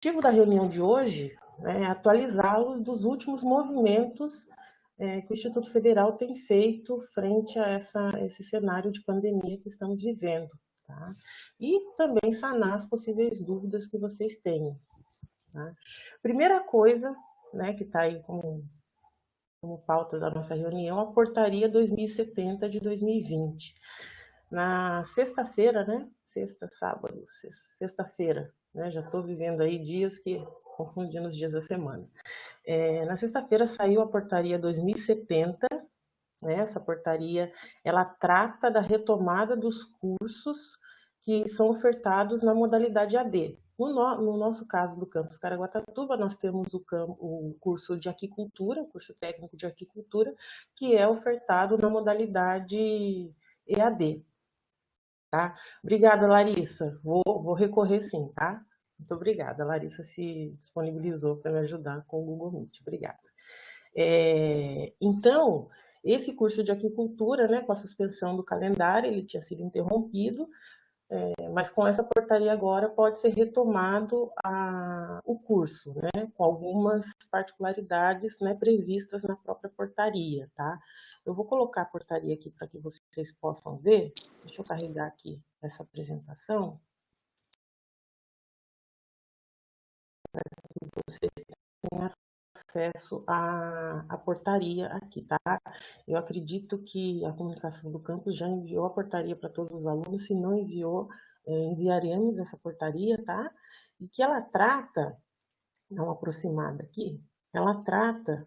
objetivo da reunião de hoje, né, é atualizá-los dos últimos movimentos que o Instituto Federal tem feito frente a esse cenário de pandemia que estamos vivendo. Tá? E também sanar as possíveis dúvidas que vocês tenham. Tá? Primeira coisa, né, que está aí como pauta da nossa reunião, a Portaria 2070 de 2020. Na sexta-feira, né? Sexta-feira, né? Já estou vivendo aí dias que confundindo os dias da semana. Na sexta-feira saiu a Portaria 2070. Né? Essa portaria, ela trata da retomada dos cursos que são ofertados na modalidade AD. No nosso caso do campus Caraguatatuba, nós temos o curso de aquicultura, o curso técnico de aquicultura, que é ofertado na modalidade EAD. Tá? Obrigada, Larissa. Vou recorrer sim, tá? Muito obrigada. A Larissa se disponibilizou para me ajudar com o Google Meet. Obrigada. Então, esse curso de aquicultura, né, com a suspensão do calendário, ele tinha sido interrompido, mas com essa portaria agora pode ser retomado o curso, né, com algumas particularidades, né, previstas na própria portaria, tá? Eu vou colocar a portaria aqui para que vocês possam ver. Deixa eu carregar aqui essa apresentação. Vocês têm acesso à portaria aqui, tá? Eu acredito que a comunicação do campus já enviou a portaria para todos os alunos. Se não enviou, enviaremos essa portaria, tá? E que ela trata, dá uma aproximada aqui, ela trata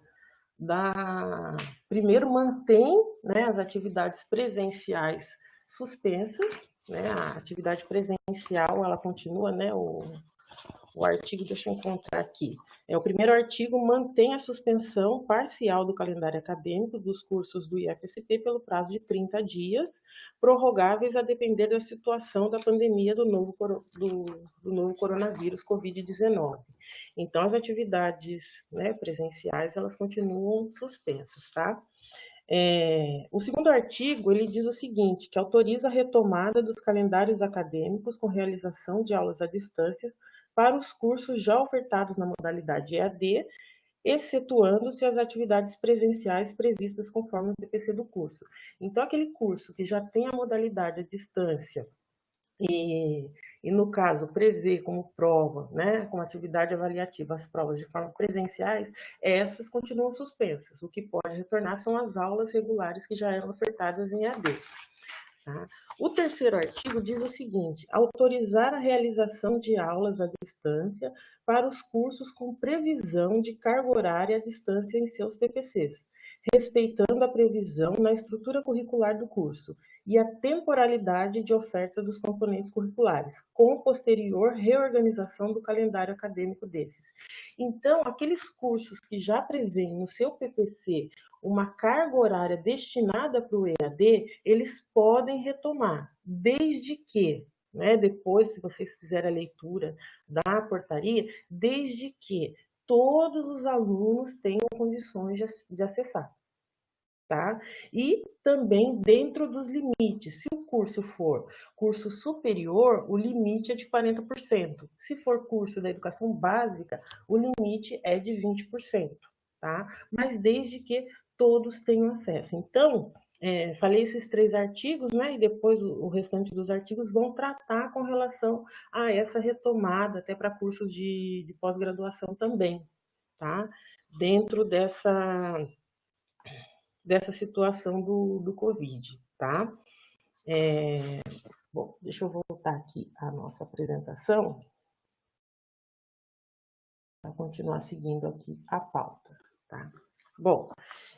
primeiro mantém, né, as atividades presenciais suspensas, né? A atividade presencial, ela continua, né, o artigo, deixa eu encontrar aqui. O primeiro artigo mantém a suspensão parcial do calendário acadêmico dos cursos do IFSP pelo prazo de 30 dias, prorrogáveis a depender da situação da pandemia do novo coronavírus Covid-19. Então, as atividades, né, presenciais, elas continuam suspensas, tá? O segundo artigo, ele diz o seguinte, que autoriza a retomada dos calendários acadêmicos com realização de aulas à distância para os cursos já ofertados na modalidade EAD, excetuando-se as atividades presenciais previstas conforme o PPC do curso. Então, aquele curso que já tem a modalidade à distância e no caso, prevê como prova, né, como atividade avaliativa, as provas de forma presenciais, essas continuam suspensas. O que pode retornar são as aulas regulares que já eram ofertadas em AD. Tá? O terceiro artigo diz o seguinte: autorizar a realização de aulas à distância para os cursos com previsão de carga horária à distância em seus PPCs, respeitando a previsão na estrutura curricular do curso e a temporalidade de oferta dos componentes curriculares, com posterior reorganização do calendário acadêmico desses. Então, aqueles cursos que já prevêem no seu PPC uma carga horária destinada para o EAD, eles podem retomar, desde que, né, depois, se vocês fizerem a leitura da portaria, desde que todos os alunos tenham condições de acessar. Tá? E também dentro dos limites. Se o curso for curso superior, o limite é de 40%. Se for curso da educação básica, o limite é de 20%. Tá? Mas desde que todos tenham acesso. Então, falei esses 3 artigos, né? E depois o restante dos artigos vão tratar com relação a essa retomada, até para cursos de pós-graduação também, tá? Dentro dessa situação do Covid, tá? Bom, deixa eu voltar aqui a nossa apresentação para continuar seguindo aqui a pauta, tá? Bom,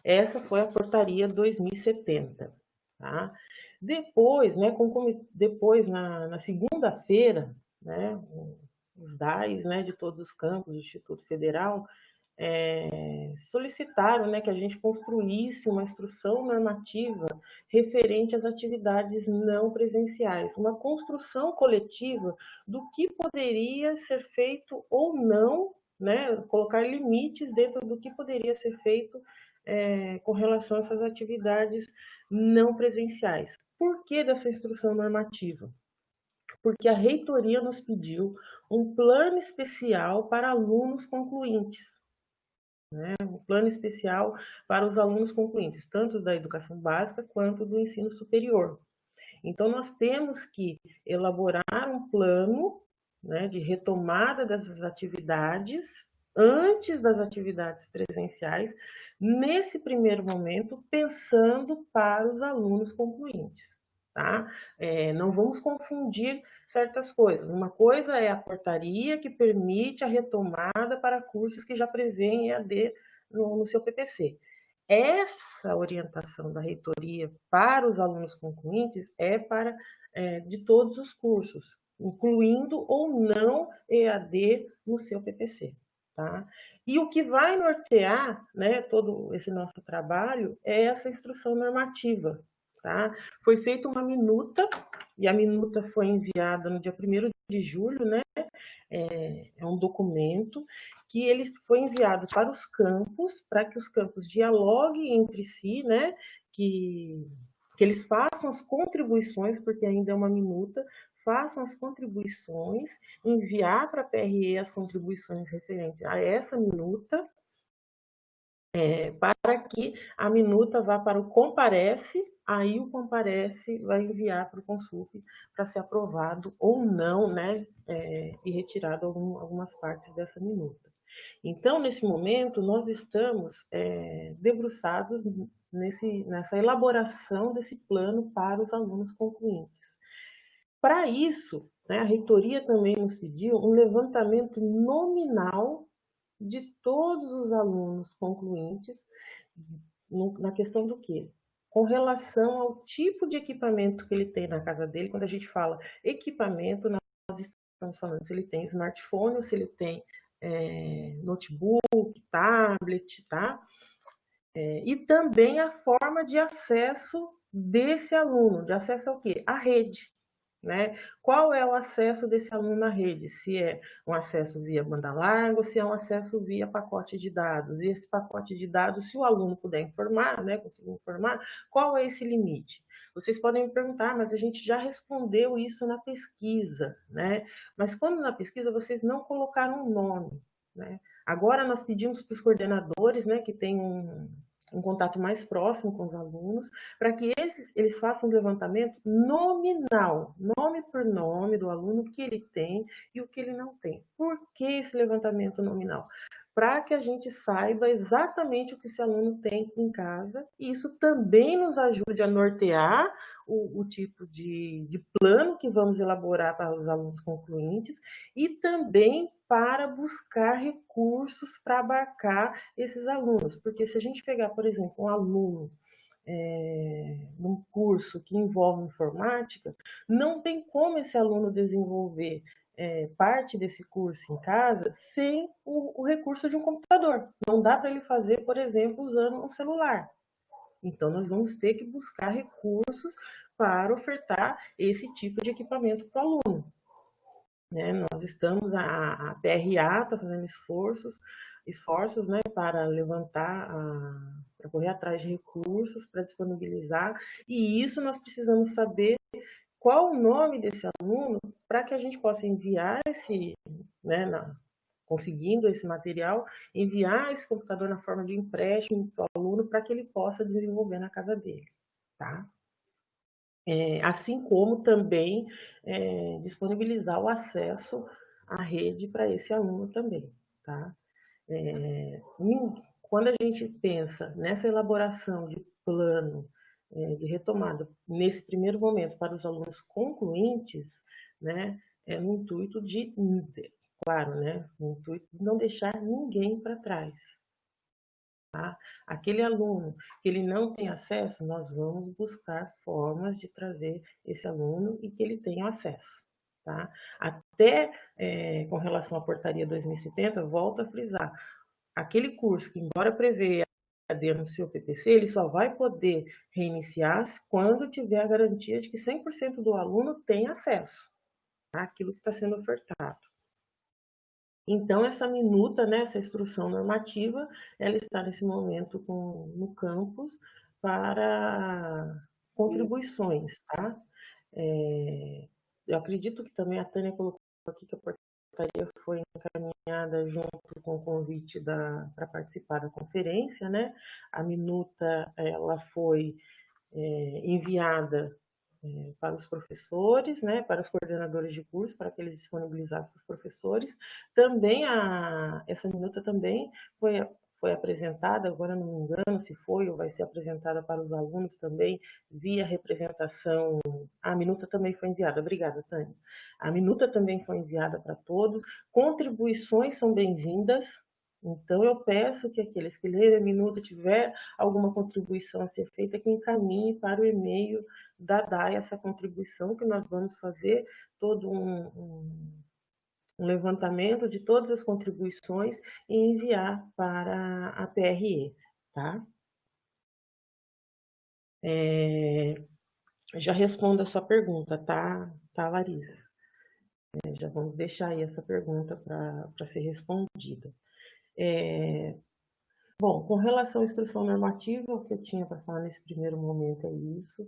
essa foi a portaria 2070, tá? Depois, né, depois na segunda-feira, né, os DAIs, né, de todos os campos do Instituto Federal solicitaram, né, que a gente construísse uma instrução normativa referente às atividades não presenciais, uma construção coletiva do que poderia ser feito ou não, né, colocar limites dentro do que poderia ser feito com relação a essas atividades não presenciais. Por que dessa instrução normativa? porque a reitoria nos pediu um plano especial para alunos concluintes. Um plano especial para os alunos concluintes, tanto da educação básica quanto do ensino superior. Então, nós temos que elaborar um plano, né, de retomada dessas atividades antes das atividades presenciais, nesse primeiro momento, pensando para os alunos concluintes. Tá? Não vamos confundir certas coisas. Uma coisa é a portaria que permite a retomada para cursos que já prevêem EAD no seu PPC. Essa orientação da reitoria para os alunos concluintes é para de todos os cursos, incluindo ou não EAD no seu PPC. Tá? E o que vai nortear, né, todo esse nosso trabalho é essa instrução normativa. Tá? Foi feita uma minuta, e a minuta foi enviada no dia 1º de julho, né? É um documento que ele foi enviado para os campos, para que os campos dialoguem entre si, né? Que eles façam as contribuições, porque ainda é uma minuta, façam as contribuições, enviar para a PRE as contribuições referentes a essa minuta, para que a minuta vá para o comparece, aí o comparece vai enviar para o Consulp para ser aprovado ou não, né, e retirado algumas partes dessa minuta. Então, nesse momento, nós estamos debruçados nessa elaboração desse plano para os alunos concluintes. Para isso, né, a reitoria também nos pediu um levantamento nominal de todos os alunos concluintes na questão do quê? Com relação ao tipo de equipamento que ele tem na casa dele. Quando a gente fala equipamento, nós estamos falando se ele tem smartphone, se ele tem notebook, tablet, tá? E também a forma de acesso desse aluno, de acesso ao quê? À rede. Né? Qual é o acesso desse aluno na rede? Se é um acesso via banda larga ou se é um acesso via pacote de dados. E esse pacote de dados, se o aluno puder informar, né, conseguir informar, qual é esse limite? Vocês podem me perguntar, mas a gente já respondeu isso na pesquisa, né? Mas quando na pesquisa vocês não colocaram um nome, né? Agora nós pedimos para os coordenadores, né, que têm um contato mais próximo com os alunos, para que eles façam um levantamento nominal, nome por nome do aluno, o que ele tem e o que ele não tem. Por que esse levantamento nominal? Para que a gente saiba exatamente o que esse aluno tem em casa, e isso também nos ajude a nortear o tipo de plano que vamos elaborar para os alunos concluintes e também para buscar recursos para abarcar esses alunos. Porque se a gente pegar, por exemplo, um aluno num curso que envolve informática, não tem como esse aluno desenvolver parte desse curso em casa sem o recurso de um computador. Não dá para ele fazer, por exemplo, usando um celular. Então, nós vamos ter que buscar recursos para ofertar esse tipo de equipamento para o aluno. Né? Nós estamos, a PRA está fazendo esforços, né, para levantar, para correr atrás de recursos, para disponibilizar, e isso nós precisamos saber qual o nome desse aluno para que a gente possa enviar né, conseguindo esse material, enviar esse computador na forma de empréstimo para o aluno para que ele possa desenvolver na casa dele, tá? Assim como também disponibilizar o acesso à rede para esse aluno também. Tá? Quando a gente pensa nessa elaboração de plano de retomada, nesse primeiro momento, para os alunos concluintes, né, no intuito de, claro, né, no intuito de não deixar ninguém para trás. Tá? Aquele aluno que ele não tem acesso, nós vamos buscar formas de trazer esse aluno e que ele tenha acesso. Tá? Até com relação à portaria 2070, volto a frisar, aquele curso que, embora preveja no seu PPC, ele só vai poder reiniciar quando tiver a garantia de que 100% do aluno tem acesso àquilo que está sendo ofertado. Então, essa minuta, né, essa instrução normativa, ela está nesse momento no campus para contribuições, tá? eu acredito que também a Tânia colocou aqui que a portaria foi encaminhada junto com o convite para participar da conferência, né? A minuta, ela foi enviada para os professores, né, para os coordenadores de curso, para que eles disponibilizassem para os professores. Também essa minuta também foi apresentada, agora não me engano se foi ou vai ser apresentada para os alunos também, via representação. A minuta também foi enviada, obrigada, Tânia. A minuta também foi enviada para todos. Contribuições são bem-vindas, então eu peço que aqueles que lerem a minuta tiver alguma contribuição a ser feita, que encaminhe para o e-mail da DAI essa contribuição, que nós vamos fazer todo um levantamento de todas as contribuições e enviar para a PRE, tá? Já respondo a sua pergunta, tá, Larissa? Já vamos deixar aí essa pergunta para ser respondida. Bom, com relação à instrução normativa, o que eu tinha para falar nesse primeiro momento é isso.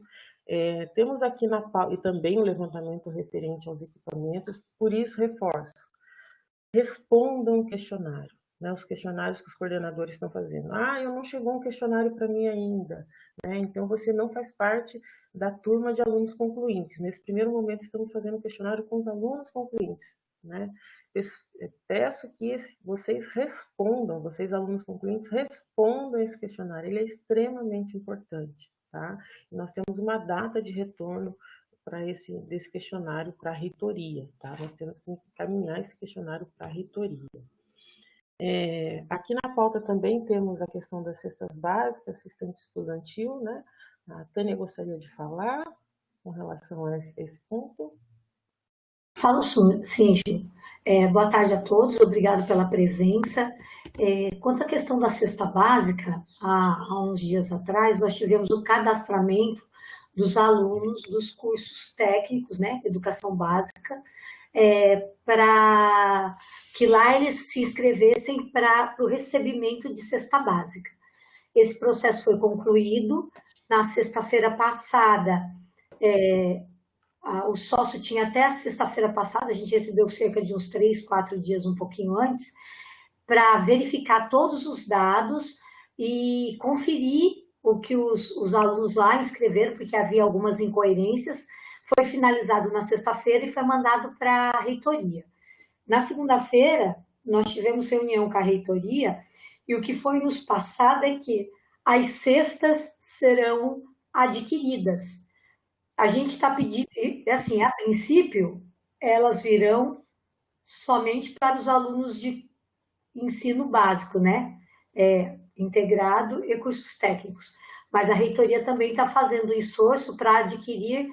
Temos aqui na pauta, e também o levantamento referente aos equipamentos, por isso reforço, respondam o questionário, né, os questionários que os coordenadores estão fazendo. Eu não chegou um questionário para mim ainda, né, então você não faz parte da turma de alunos concluintes. Nesse primeiro momento, estamos fazendo um questionário com os alunos concluintes, né. Peço que vocês respondam, vocês alunos concluintes, respondam esse questionário, ele é extremamente importante, tá? E nós temos uma data de retorno desse questionário para a reitoria, tá? Nós temos que encaminhar esse questionário para a reitoria. Aqui na pauta também temos a questão das cestas básicas, assistente estudantil, né? A Tânia gostaria de falar com relação a esse ponto. Falo sim, Ju. Boa tarde a todos, obrigado pela presença. Quanto à questão da cesta básica, há uns dias atrás, nós tivemos o cadastramento dos alunos dos cursos técnicos, né, educação básica, para que lá eles se inscrevessem para o recebimento de cesta básica. Esse processo foi concluído na sexta-feira passada. O sócio tinha até a sexta-feira passada, a gente recebeu cerca de uns 3, 4 dias, um pouquinho antes, para verificar todos os dados e conferir o que os alunos lá inscreveram, porque havia algumas incoerências. Foi finalizado na sexta-feira e foi mandado para a reitoria. Na segunda-feira, nós tivemos reunião com a reitoria e o que foi nos passado é que as cestas serão adquiridas. A gente está pedindo, assim, a princípio, elas virão somente para os alunos de ensino básico, né? Integrado e cursos técnicos. Mas a reitoria também está fazendo esforço para adquirir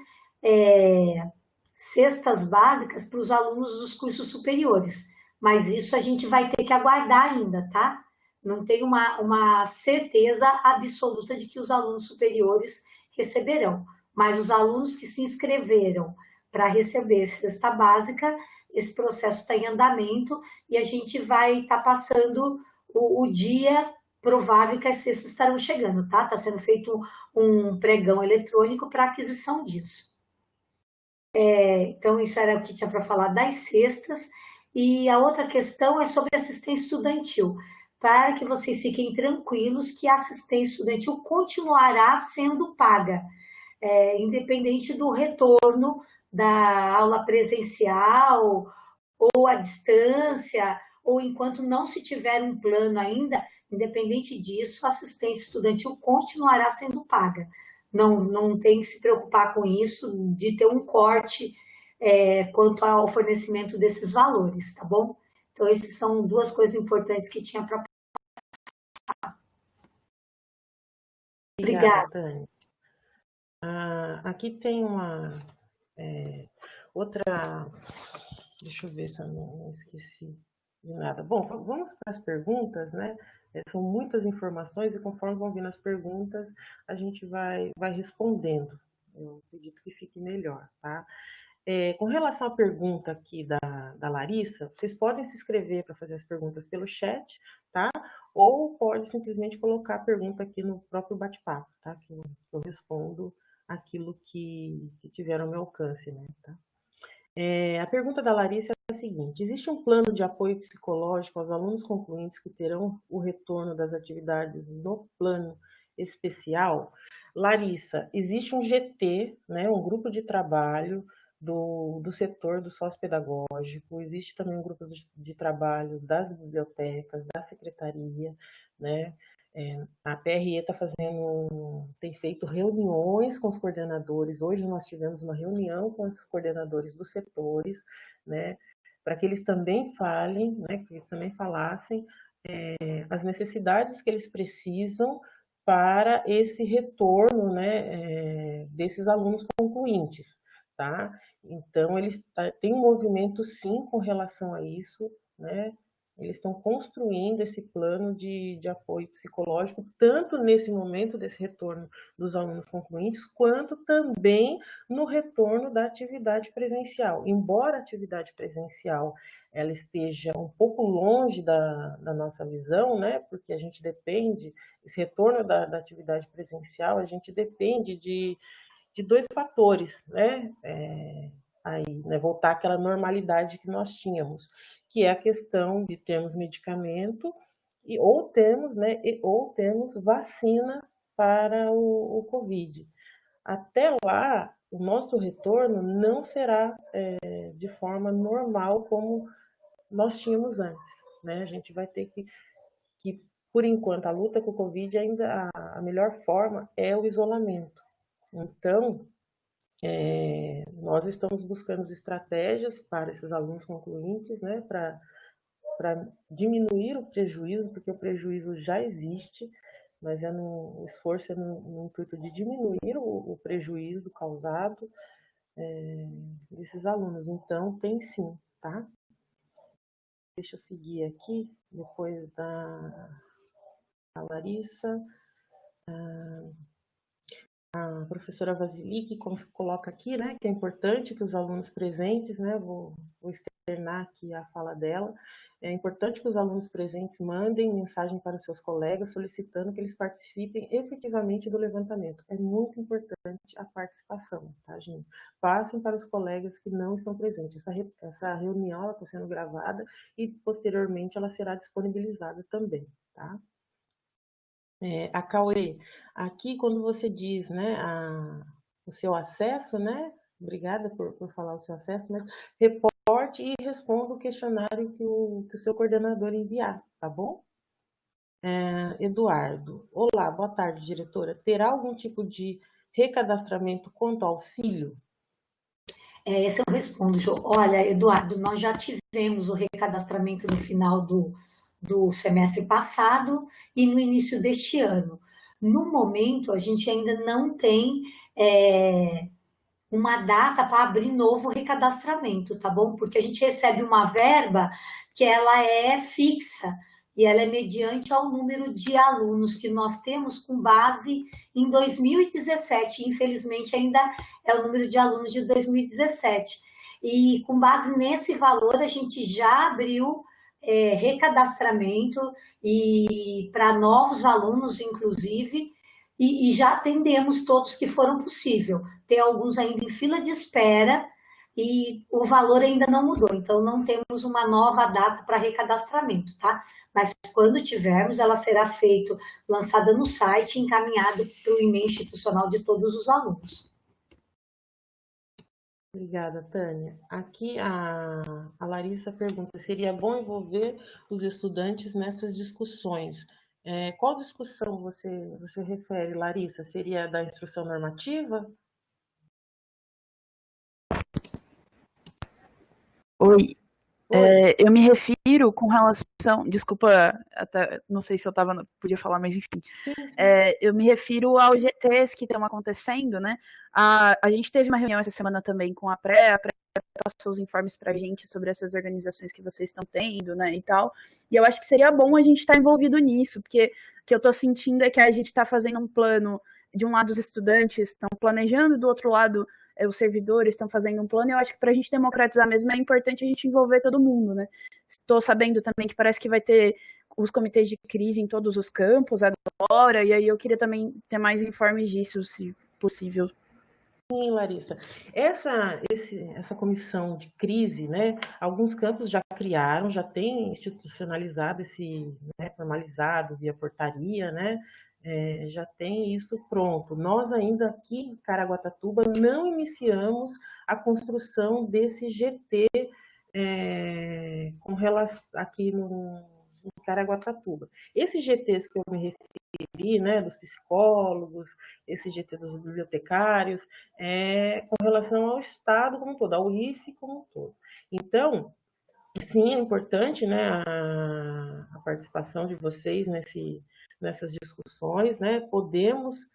cestas básicas para os alunos dos cursos superiores. Mas isso a gente vai ter que aguardar ainda, tá? Não tem uma certeza absoluta de que os alunos superiores receberão. Mas os alunos que se inscreveram para receber cesta básica, esse processo está em andamento e a gente vai estar passando o dia provável que as cestas estarão chegando, tá? Está sendo feito um pregão eletrônico para aquisição disso. Então, isso era o que tinha para falar das cestas. E a outra questão é sobre assistência estudantil. Para que vocês fiquem tranquilos que a assistência estudantil continuará sendo paga, independente do retorno da aula presencial ou à distância, ou enquanto não se tiver um plano ainda, independente disso, a assistência estudantil continuará sendo paga. Não tem que se preocupar com isso, de ter um corte quanto ao fornecimento desses valores, tá bom? Então, essas são duas coisas importantes que tinha para passar. Obrigada, Dani. Aqui tem uma outra. Deixa eu ver se eu não esqueci de nada. Bom, vamos para as perguntas, né? São muitas informações e conforme vão vindo as perguntas, a gente vai respondendo. Eu acredito que fique melhor, tá? Com relação à pergunta aqui da Larissa, vocês podem se inscrever para fazer as perguntas pelo chat, tá? Ou pode simplesmente colocar a pergunta aqui no próprio bate-papo, tá? Que eu respondo aquilo que tiver ao meu alcance, né? Tá? A pergunta da Larissa é a seguinte: existe um plano de apoio psicológico aos alunos concluintes que terão o retorno das atividades no plano especial? Larissa, existe um GT, né, um grupo de trabalho do setor do sociopedagógico, existe também um grupo de trabalho das bibliotecas, da secretaria, né? A PRE tem feito reuniões com os coordenadores. Hoje nós tivemos uma reunião com os coordenadores dos setores, né, para que eles também falem, né, que eles também falassem as necessidades que eles precisam para esse retorno, né, desses alunos concluintes, tá? Então, eles têm um movimento, sim, com relação a isso, né? Eles estão construindo esse plano de apoio psicológico, tanto nesse momento desse retorno dos alunos concluintes, quanto também no retorno da atividade presencial. Embora a atividade presencial ela esteja um pouco longe da nossa visão, né? Porque a gente depende, esse retorno da atividade presencial, a gente depende de dois fatores, né? Né, voltar àquela normalidade que nós tínhamos, que é a questão de termos medicamento ou termos vacina para o Covid. Até lá, o nosso retorno não será de forma normal como nós tínhamos antes, né? A gente vai ter que por enquanto, a luta com o Covid ainda a melhor forma é o isolamento. Então, nós estamos buscando estratégias para esses alunos concluintes, né, para diminuir o prejuízo, porque o prejuízo já existe, mas o esforço é no intuito de diminuir o prejuízo causado desses alunos. Então, tem sim, tá? Deixa eu seguir aqui, depois da Larissa. A professora Vasilic coloca aqui, né, que é importante que os alunos presentes, né, vou externar aqui a fala dela, é importante que os alunos presentes mandem mensagem para os seus colegas solicitando que eles participem efetivamente do levantamento. É muito importante a participação, tá, gente? Passem para os colegas que não estão presentes. Essa reunião está sendo gravada e posteriormente ela será disponibilizada também, tá? A Cauê, aqui quando você diz, né, o seu acesso, né, obrigada por falar o seu acesso, mas reporte e responda o questionário que o seu coordenador enviar, tá bom? Eduardo, olá, boa tarde, diretora. Terá algum tipo de recadastramento quanto ao auxílio? Esse eu respondo, Jo. Olha, Eduardo, nós já tivemos o recadastramento no final do semestre passado e no início deste ano. No momento, a gente ainda não tem uma data para abrir novo recadastramento, tá bom? Porque a gente recebe uma verba que ela é fixa e ela é mediante ao número de alunos que nós temos com base em 2017. Infelizmente, ainda é o número de alunos de 2017. E com base nesse valor, a gente já abriu recadastramento e para novos alunos, inclusive, e já atendemos todos que foram possível. Tem alguns ainda em fila de espera e o valor ainda não mudou, então não temos uma nova data para recadastramento, tá? Mas quando tivermos, ela será feita, lançada no site, encaminhado para o e-mail institucional de todos os alunos. Obrigada, Tânia. Aqui a Larissa pergunta: seria bom envolver os estudantes nessas discussões? Qual discussão você refere, Larissa? Seria da instrução normativa? Oi. Eu me refiro com relação. Desculpa, até, não sei se eu podia falar, mas enfim. Sim. Eu me refiro aos GTs que estão acontecendo, né? A gente teve uma reunião essa semana também com a pré passou os informes para a gente sobre essas organizações que vocês estão tendo, né, e tal. E eu acho que seria bom a gente estar envolvido nisso, porque o que eu estou sentindo é que a gente está fazendo um plano, de um lado os estudantes estão planejando, do outro lado os servidores estão fazendo um plano, e eu acho que para a gente democratizar mesmo é importante a gente envolver todo mundo, né. Estou sabendo também que parece que vai ter os comitês de crise em todos os campos agora, e aí eu queria também ter mais informes disso, se possível. Sim, Larissa. Essa comissão de crise, né? Alguns campos já criaram, já têm institucionalizado né, formalizado via portaria, né? Já tem isso pronto. Nós ainda aqui em Caraguatatuba não iniciamos a construção desse GT com relação aqui em Caraguatatuba. Esses GTs que eu me referi, né, dos psicólogos, esse GT dos bibliotecários, com relação ao Estado como um todo, ao IFE como um todo. Então, sim, é importante, né, a participação de vocês nessas discussões, né, podemos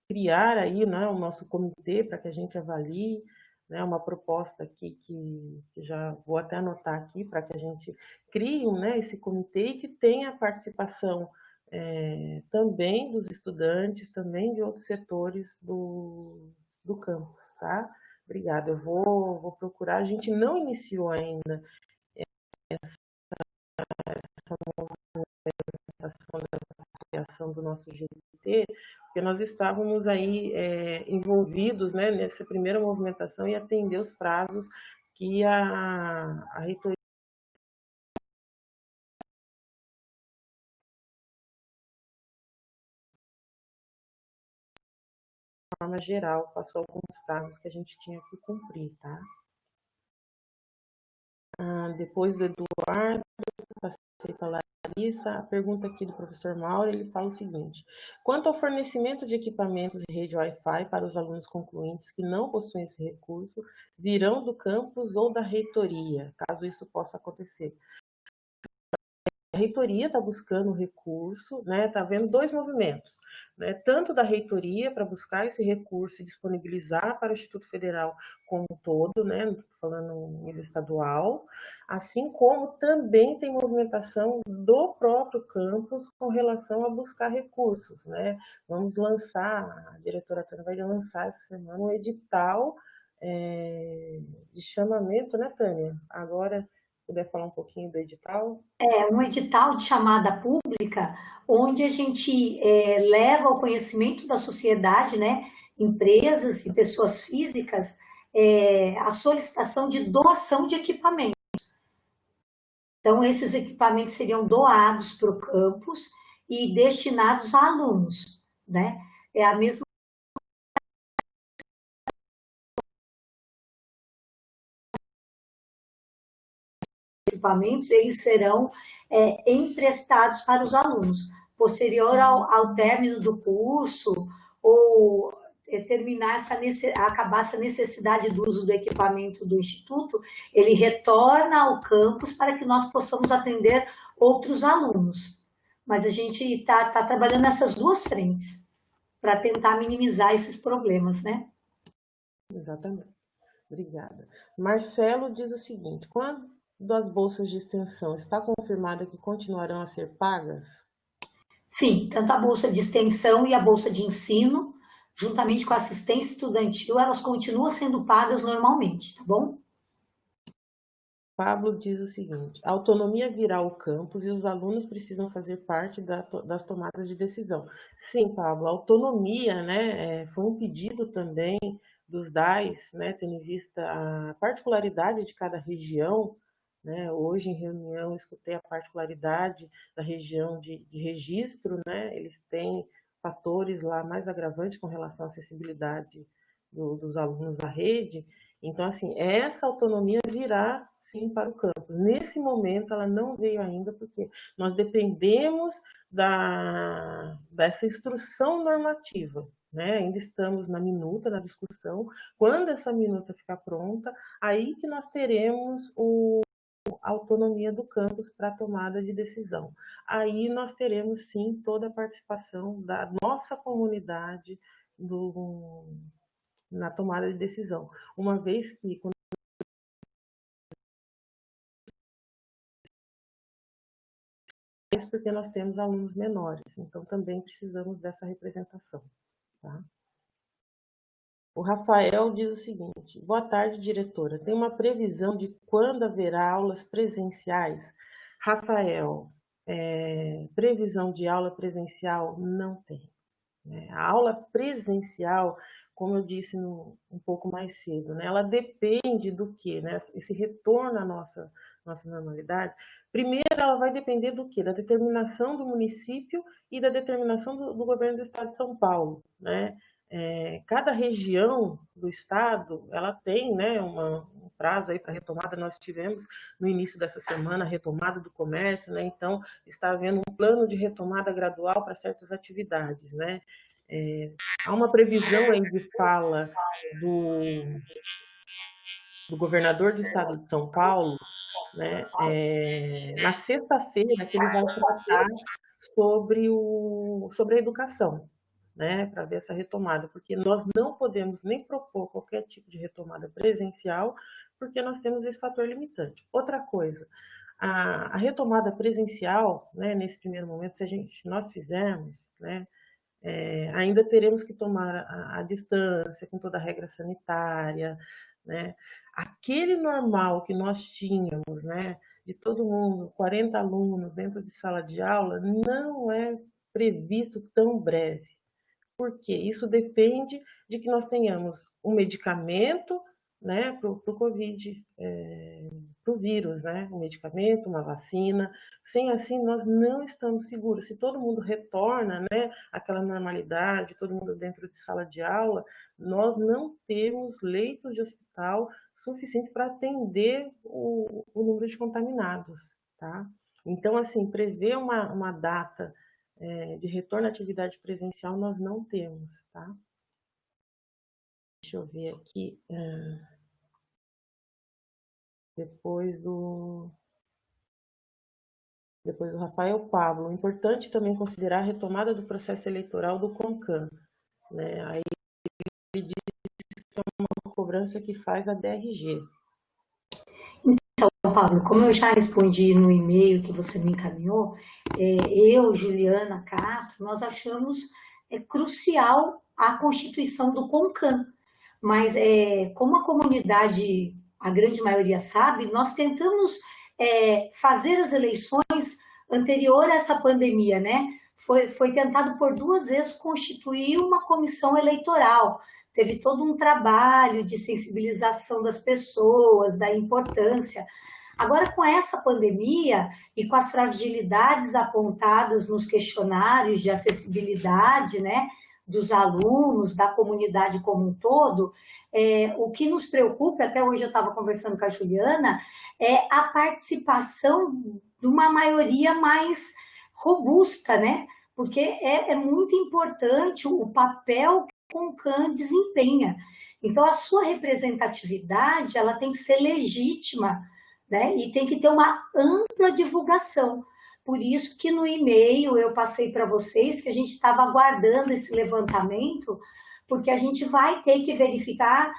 criar aí, né, o nosso comitê para que a gente avalie, né, uma proposta aqui que já vou até anotar aqui para que a gente crie, né, esse comitê e que tenha a participação também dos estudantes, também de outros setores do campus, tá? Obrigada, eu vou procurar, a gente não iniciou ainda a criação do nosso GT, porque nós estávamos aí envolvidos, né, nessa primeira movimentação e atender os prazos que a reitoria de forma geral passou alguns prazos que a gente tinha que cumprir, tá? Depois do Eduardo, passei para a Larissa, a pergunta aqui do professor Mauro, ele fala o seguinte: quanto ao fornecimento de equipamentos e rede Wi-Fi para os alunos concluintes que não possuem esse recurso, virão do campus ou da reitoria, caso isso possa acontecer? A reitoria está buscando recurso, né? Está havendo dois movimentos, né? Tanto da reitoria para buscar esse recurso e disponibilizar para o Instituto Federal como um todo, né? Falando no nível estadual, assim como também tem movimentação do próprio campus com relação a buscar recursos, né? Vamos lançar, a diretora Tânia vai lançar essa semana um edital de chamamento, né, Tânia? Agora, puder falar um pouquinho do edital? Um edital de chamada pública, onde a gente leva ao conhecimento da sociedade, né, empresas e pessoas físicas, a solicitação de doação de equipamentos. Então, esses equipamentos seriam doados para o campus e destinados a alunos, né? É a mesma equipamentos, eles serão emprestados para os alunos. Posterior ao término do curso, ou acabar essa necessidade do uso do equipamento do Instituto, ele retorna ao campus para que nós possamos atender outros alunos. Mas a gente está trabalhando nessas duas frentes, para tentar minimizar esses problemas, né? Exatamente. Obrigada. Marcelo diz o seguinte: quando as bolsas de extensão está confirmada que continuarão a ser pagas? Sim, tanto a bolsa de extensão e a bolsa de ensino, juntamente com a assistência estudantil, elas continuam sendo pagas normalmente, tá bom? Pablo diz o seguinte: a autonomia virá ao campus e os alunos precisam fazer parte das tomadas de decisão. Sim, Pablo, a autonomia, né, foi um pedido também dos DAIs, né, tendo em vista a particularidade de cada região, né. Hoje, em reunião, eu escutei a particularidade da região de registro, né, eles têm fatores lá mais agravantes com relação à acessibilidade dos alunos à rede. Então, assim, essa autonomia virá, sim, para o campus. Nesse momento, ela não veio ainda, porque nós dependemos dessa instrução normativa, né? Ainda estamos na minuta, na discussão. Quando essa minuta ficar pronta, aí que nós teremos a autonomia do campus para a tomada de decisão. Aí nós teremos, sim, toda a participação da nossa comunidade na tomada de decisão. Uma vez que, porque nós temos alunos menores, então também precisamos dessa representação. Tá? O Rafael diz o seguinte: boa tarde, diretora. Tem uma previsão de quando haverá aulas presenciais? Rafael, previsão de aula presencial não tem. né? A aula presencial, como eu disse um pouco mais cedo, né? Ela depende do quê, né? Esse retorno à nossa normalidade. Primeiro, ela vai depender do quê? Da determinação do município e da determinação do governo do estado de São Paulo, né? Cada região do estado, ela tem, né, um prazo aí para retomada. Nós tivemos no início dessa semana a retomada do comércio, né? Então está havendo um plano de retomada gradual para certas atividades, né? Há uma previsão aí de fala do governador do estado de São Paulo, né, na sexta-feira, que ele vai tratar sobre a educação, né, para ver essa retomada, porque nós não podemos nem propor qualquer tipo de retomada presencial, porque nós temos esse fator limitante. Outra coisa, a retomada presencial, né, nesse primeiro momento, se nós fizermos, né, ainda teremos que tomar a distância com toda a regra sanitária, né? Aquele normal que nós tínhamos, né, de todo mundo, 40 alunos dentro de sala de aula, não é previsto tão breve. Por quê? Isso depende de que nós tenhamos um medicamento, né, para o Covid, para o vírus, né, um medicamento, uma vacina. Sem assim, nós não estamos seguros. Se todo mundo retorna, né, àquela normalidade, todo mundo dentro de sala de aula, nós não temos leitos de hospital suficiente para atender o número de contaminados, tá? Então, assim, prever uma data de retorno à atividade presencial nós não temos, tá? Deixa eu ver aqui. Depois do Rafael Pablo. Importante também considerar a retomada do processo eleitoral do CONCAN, né? Aí ele diz que é uma cobrança que faz a DRG. Então, Pablo, como eu já respondi no e-mail que você me encaminhou, eu, Juliana Castro, nós achamos crucial a constituição do CONCAN, mas como a comunidade, a grande maioria sabe, nós tentamos fazer as eleições anterior a essa pandemia, né? Foi tentado por 2 vezes constituir uma comissão eleitoral. Teve todo um trabalho de sensibilização das pessoas, da importância. Agora, com essa pandemia e com as fragilidades apontadas nos questionários de acessibilidade, né, dos alunos, da comunidade como um todo, o que nos preocupa, até hoje eu estava conversando com a Juliana, é a participação de uma maioria mais robusta, né? Porque é muito importante o papel que o CONCAN desempenha. Então, a sua representatividade, ela tem que ser legítima, né? E tem que ter uma ampla divulgação. Por isso que no e-mail eu passei para vocês que a gente estava aguardando esse levantamento, porque a gente vai ter que verificar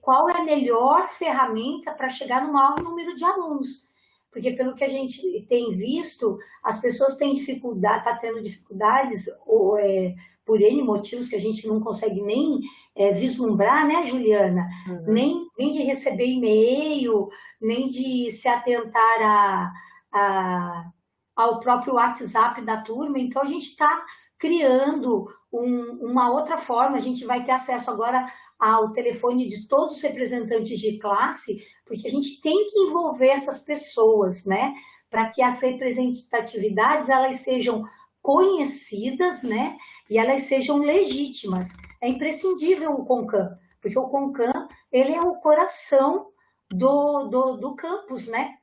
qual é a melhor ferramenta para chegar no maior número de alunos. Porque pelo que a gente tem visto, as pessoas têm dificuldade, estão tendo dificuldades por N motivos que a gente não consegue nem vislumbrar, né, Juliana? Nem de receber e-mail, nem de se atentar ao próprio WhatsApp da turma. Então, a gente está criando uma outra forma. A gente vai ter acesso agora ao telefone de todos os representantes de classe, porque a gente tem que envolver essas pessoas, né? Para que as representatividades elas sejam conhecidas, né? E elas sejam legítimas. É imprescindível o CONCAN, porque o CONCAN ele é o coração do campus, né?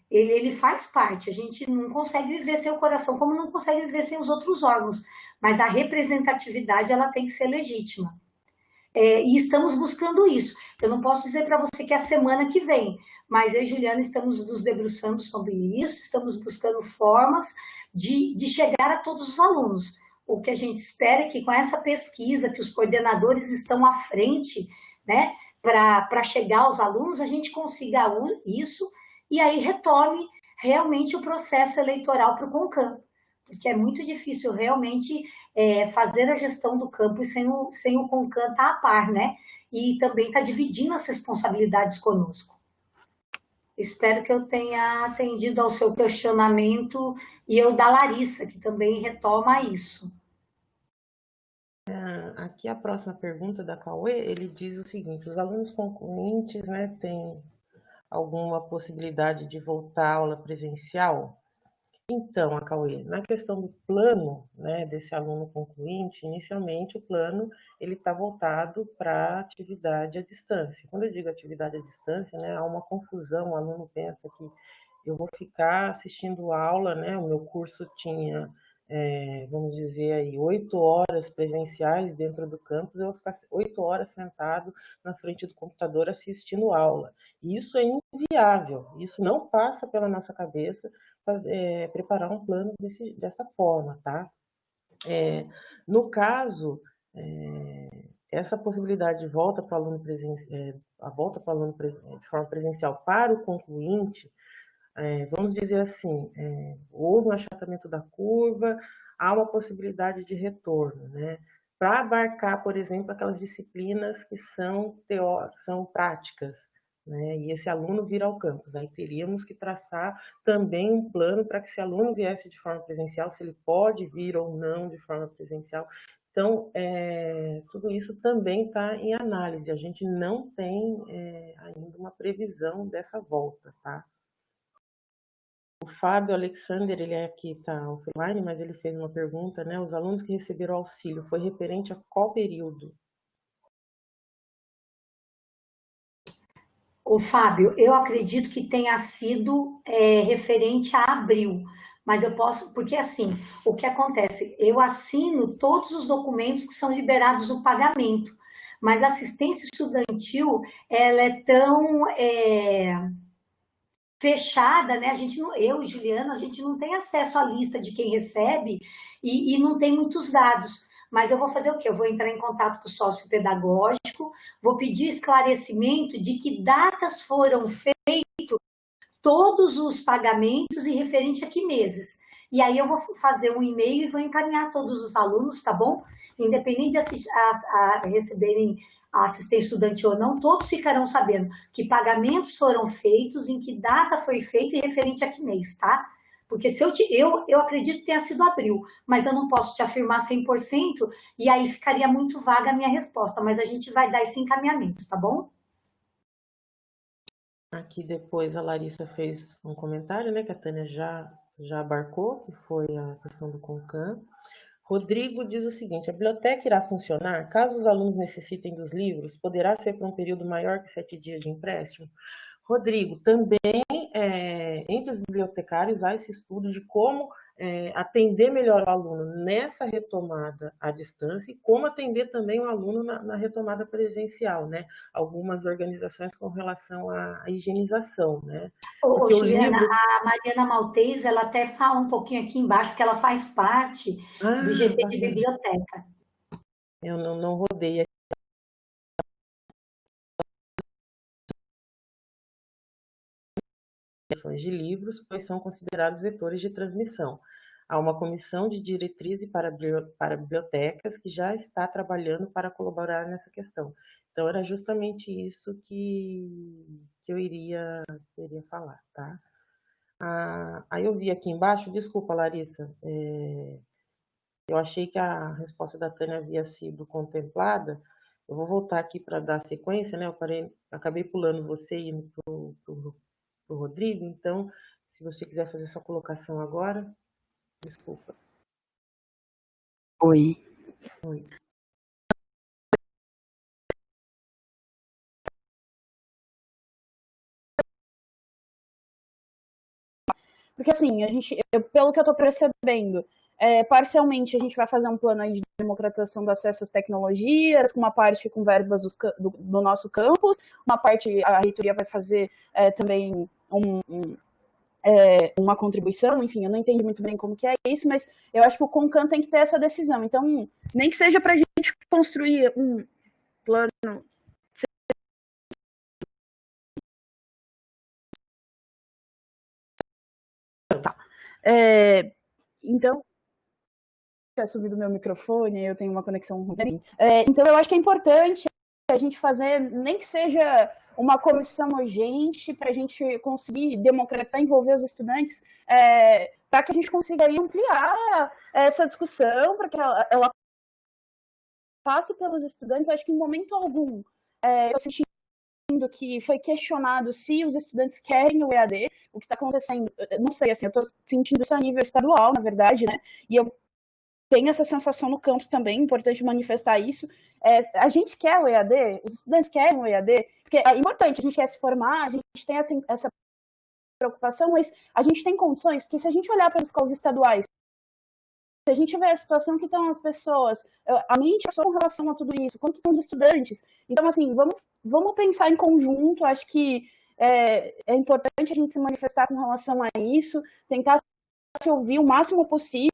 Ele faz parte, a gente não consegue viver sem o coração, como não consegue viver sem os outros órgãos, mas a representatividade ela tem que ser legítima. E estamos buscando isso. Eu não posso dizer para você que é a semana que vem, mas eu e Juliana estamos nos debruçando sobre isso, estamos buscando formas de chegar a todos os alunos. O que a gente espera é que com essa pesquisa, que os coordenadores estão à frente, né, para chegar aos alunos, a gente consiga isso e aí retome realmente o processo eleitoral para o CONCAN, porque é muito difícil realmente fazer a gestão do campus sem o CONCAN estar a par, né? E também estar dividindo as responsabilidades conosco. Espero que eu tenha atendido ao seu questionamento e eu da Larissa, que também retoma isso. Aqui a próxima pergunta da Cauê, ele diz o seguinte: os alunos concluintes, né, têm alguma possibilidade de voltar à aula presencial? Então, Cauê, na questão do plano, né, desse aluno concluinte, inicialmente o plano ele está voltado para atividade à distância. Quando eu digo atividade à distância, né, há uma confusão, o aluno pensa que eu vou ficar assistindo aula, né, o meu curso tinha, vamos dizer aí, 8 horas presenciais dentro do campus, eu vou ficar 8 horas sentado na frente do computador assistindo aula. E isso é inviável, isso não passa pela nossa cabeça, preparar um plano dessa forma, tá? No caso, essa possibilidade de volta para o aluno a volta para o aluno de forma presencial para o concluinte, vamos dizer assim, houve um achatamento da curva, há uma possibilidade de retorno, né? Para abarcar, por exemplo, aquelas disciplinas que são práticas, né? E esse aluno vir ao campus. Aí teríamos que traçar também um plano para que esse aluno viesse de forma presencial, se ele pode vir ou não de forma presencial. Então, tudo isso também está em análise. A gente não tem ainda uma previsão dessa volta, tá? O Fábio Alexander, ele aqui está offline, mas ele fez uma pergunta, né? Os alunos que receberam auxílio, foi referente a qual período? O Fábio, eu acredito que tenha sido referente a abril, mas eu posso, porque assim, o que acontece? Eu assino todos os documentos que são liberados o pagamento, mas a assistência estudantil, ela é tão fechada, né? A gente não, eu e Juliana, a gente não tem acesso à lista de quem recebe e não tem muitos dados. Mas eu vou fazer o quê? Eu vou entrar em contato com o sócio pedagógico, vou pedir esclarecimento de que datas foram feitos todos os pagamentos e referente a que meses. E aí eu vou fazer um e-mail e vou encaminhar todos os alunos, tá bom? Independente de receberem a assistência estudantil ou não, todos ficarão sabendo que pagamentos foram feitos, em que data foi feito e referente a que mês, tá? Porque se eu acredito que tenha sido abril, mas eu não posso te afirmar 100% e aí ficaria muito vaga a minha resposta, mas a gente vai dar esse encaminhamento, tá bom? Aqui depois a Larissa fez um comentário, né, que a Tânia já abarcou, que foi a questão do Concan. Rodrigo diz o seguinte: a biblioteca irá funcionar caso os alunos necessitem dos livros? Poderá ser por um período maior que 7 dias de empréstimo? Rodrigo, também entre os bibliotecários há esse estudo de como atender melhor o aluno nessa retomada à distância e como atender também o aluno na retomada presencial, né? Algumas organizações com relação à higienização, né? Ô, Porque o Juliana, livro... a Mariana Maltese, ela até fala um pouquinho aqui embaixo, que ela faz parte do Ah, GT de bacana. Biblioteca. Eu não rodei de livros, pois são considerados vetores de transmissão. Há uma comissão de diretrizes para bibliotecas que já está trabalhando para colaborar nessa questão. Então, era justamente isso que eu iria falar, tá? Aí eu vi aqui embaixo, desculpa, Larissa, eu achei que a resposta da Tânia havia sido contemplada. Eu vou voltar aqui para dar sequência, né? Acabei pulando você e indo para o Rodrigo, então, se você quiser fazer sua colocação agora, desculpa. Oi. Oi. Porque assim, pelo que eu estou percebendo, parcialmente a gente vai fazer um plano aí de democratização do acesso às tecnologias, com uma parte com verbas do nosso campus, uma parte a reitoria vai fazer também uma contribuição, enfim, eu não entendi muito bem como que é isso, mas eu acho que o Concan tem que ter essa decisão. Então, nem que seja para a gente construir um plano. Tá. Então, tinha subido meu microfone, eu tenho uma conexão ruim. Então, eu acho que é importante a gente fazer, nem que seja uma comissão urgente, para a gente conseguir democratizar, envolver os estudantes, para que a gente consiga aí ampliar essa discussão, para que ela passe pelos estudantes, acho que em momento algum eu senti que foi questionado se os estudantes querem o EAD, o que está acontecendo, não sei, assim, eu estou sentindo isso a nível estadual, na verdade, né, e eu tenho essa sensação no campus também, importante manifestar isso. A gente quer o EAD, os estudantes querem o EAD, porque é importante, a gente quer se formar, a gente tem essa preocupação, mas a gente tem condições, porque se a gente olhar para as escolas estaduais, se a gente vê a situação que estão as pessoas, a mente é só com relação a tudo isso, quanto estão os estudantes. Então, assim, vamos pensar em conjunto, acho que é importante a gente se manifestar com relação a isso, tentar se ouvir o máximo possível,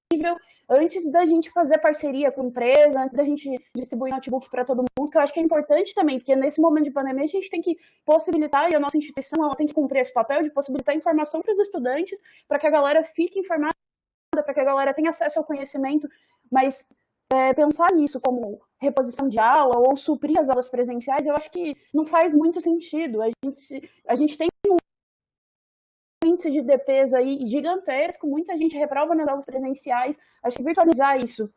antes da gente fazer parceria com empresa, antes da gente distribuir notebook para todo mundo, que eu acho que é importante também, porque nesse momento de pandemia a gente tem que possibilitar, e a nossa instituição ela tem que cumprir esse papel de possibilitar informação para os estudantes, para que a galera fique informada, para que a galera tenha acesso ao conhecimento, mas pensar nisso como reposição de aula ou suprir as aulas presenciais, eu acho que não faz muito sentido. A gente tem um índice de DPs aí gigantesco, muita gente reprova nas aulas presenciais, acho que virtualizar isso,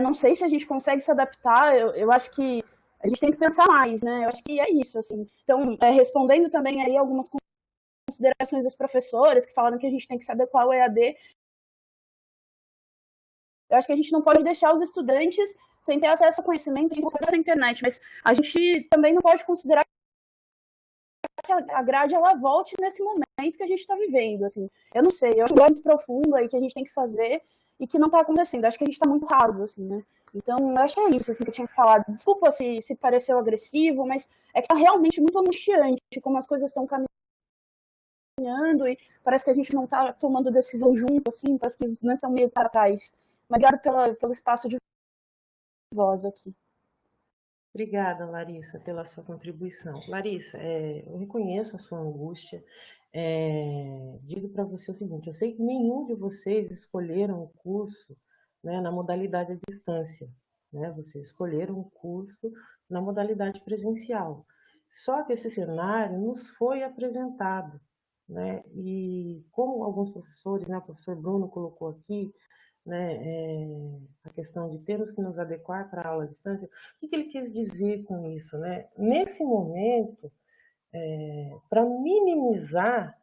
não sei se a gente consegue se adaptar, eu acho que a gente tem que pensar mais, né, eu acho que é isso, assim. Então, respondendo também aí algumas considerações dos professores que falaram que a gente tem que se adequar ao EAD, eu acho que a gente não pode deixar os estudantes sem ter acesso ao conhecimento da internet, mas a gente também não pode considerar que a grade ela volte nesse momento que a gente está vivendo, assim. Eu não sei, eu acho que é muito profundo aí que a gente tem que fazer e que não está acontecendo. Eu acho que a gente está muito raso, assim, né? Então, eu acho que é isso, assim, que eu tinha que falar. Desculpa se pareceu agressivo, mas é que tá realmente muito angustiante como as coisas estão caminhando e parece que a gente não está tomando decisão junto, assim, parece que não são meio para trás. Mas obrigado pelo espaço de voz aqui. Obrigada, Larissa, pela sua contribuição. Larissa, eu reconheço a sua angústia. Digo para você o seguinte: eu sei que nenhum de vocês escolheram o curso, né, na modalidade à distância, né? Vocês escolheram o curso na modalidade presencial. Só que esse cenário nos foi apresentado, né? E como alguns professores, né, o professor Bruno colocou aqui, né, a questão de termos que nos adequar para a aula à distância, o que ele quis dizer com isso, né? Nesse momento, para minimizar,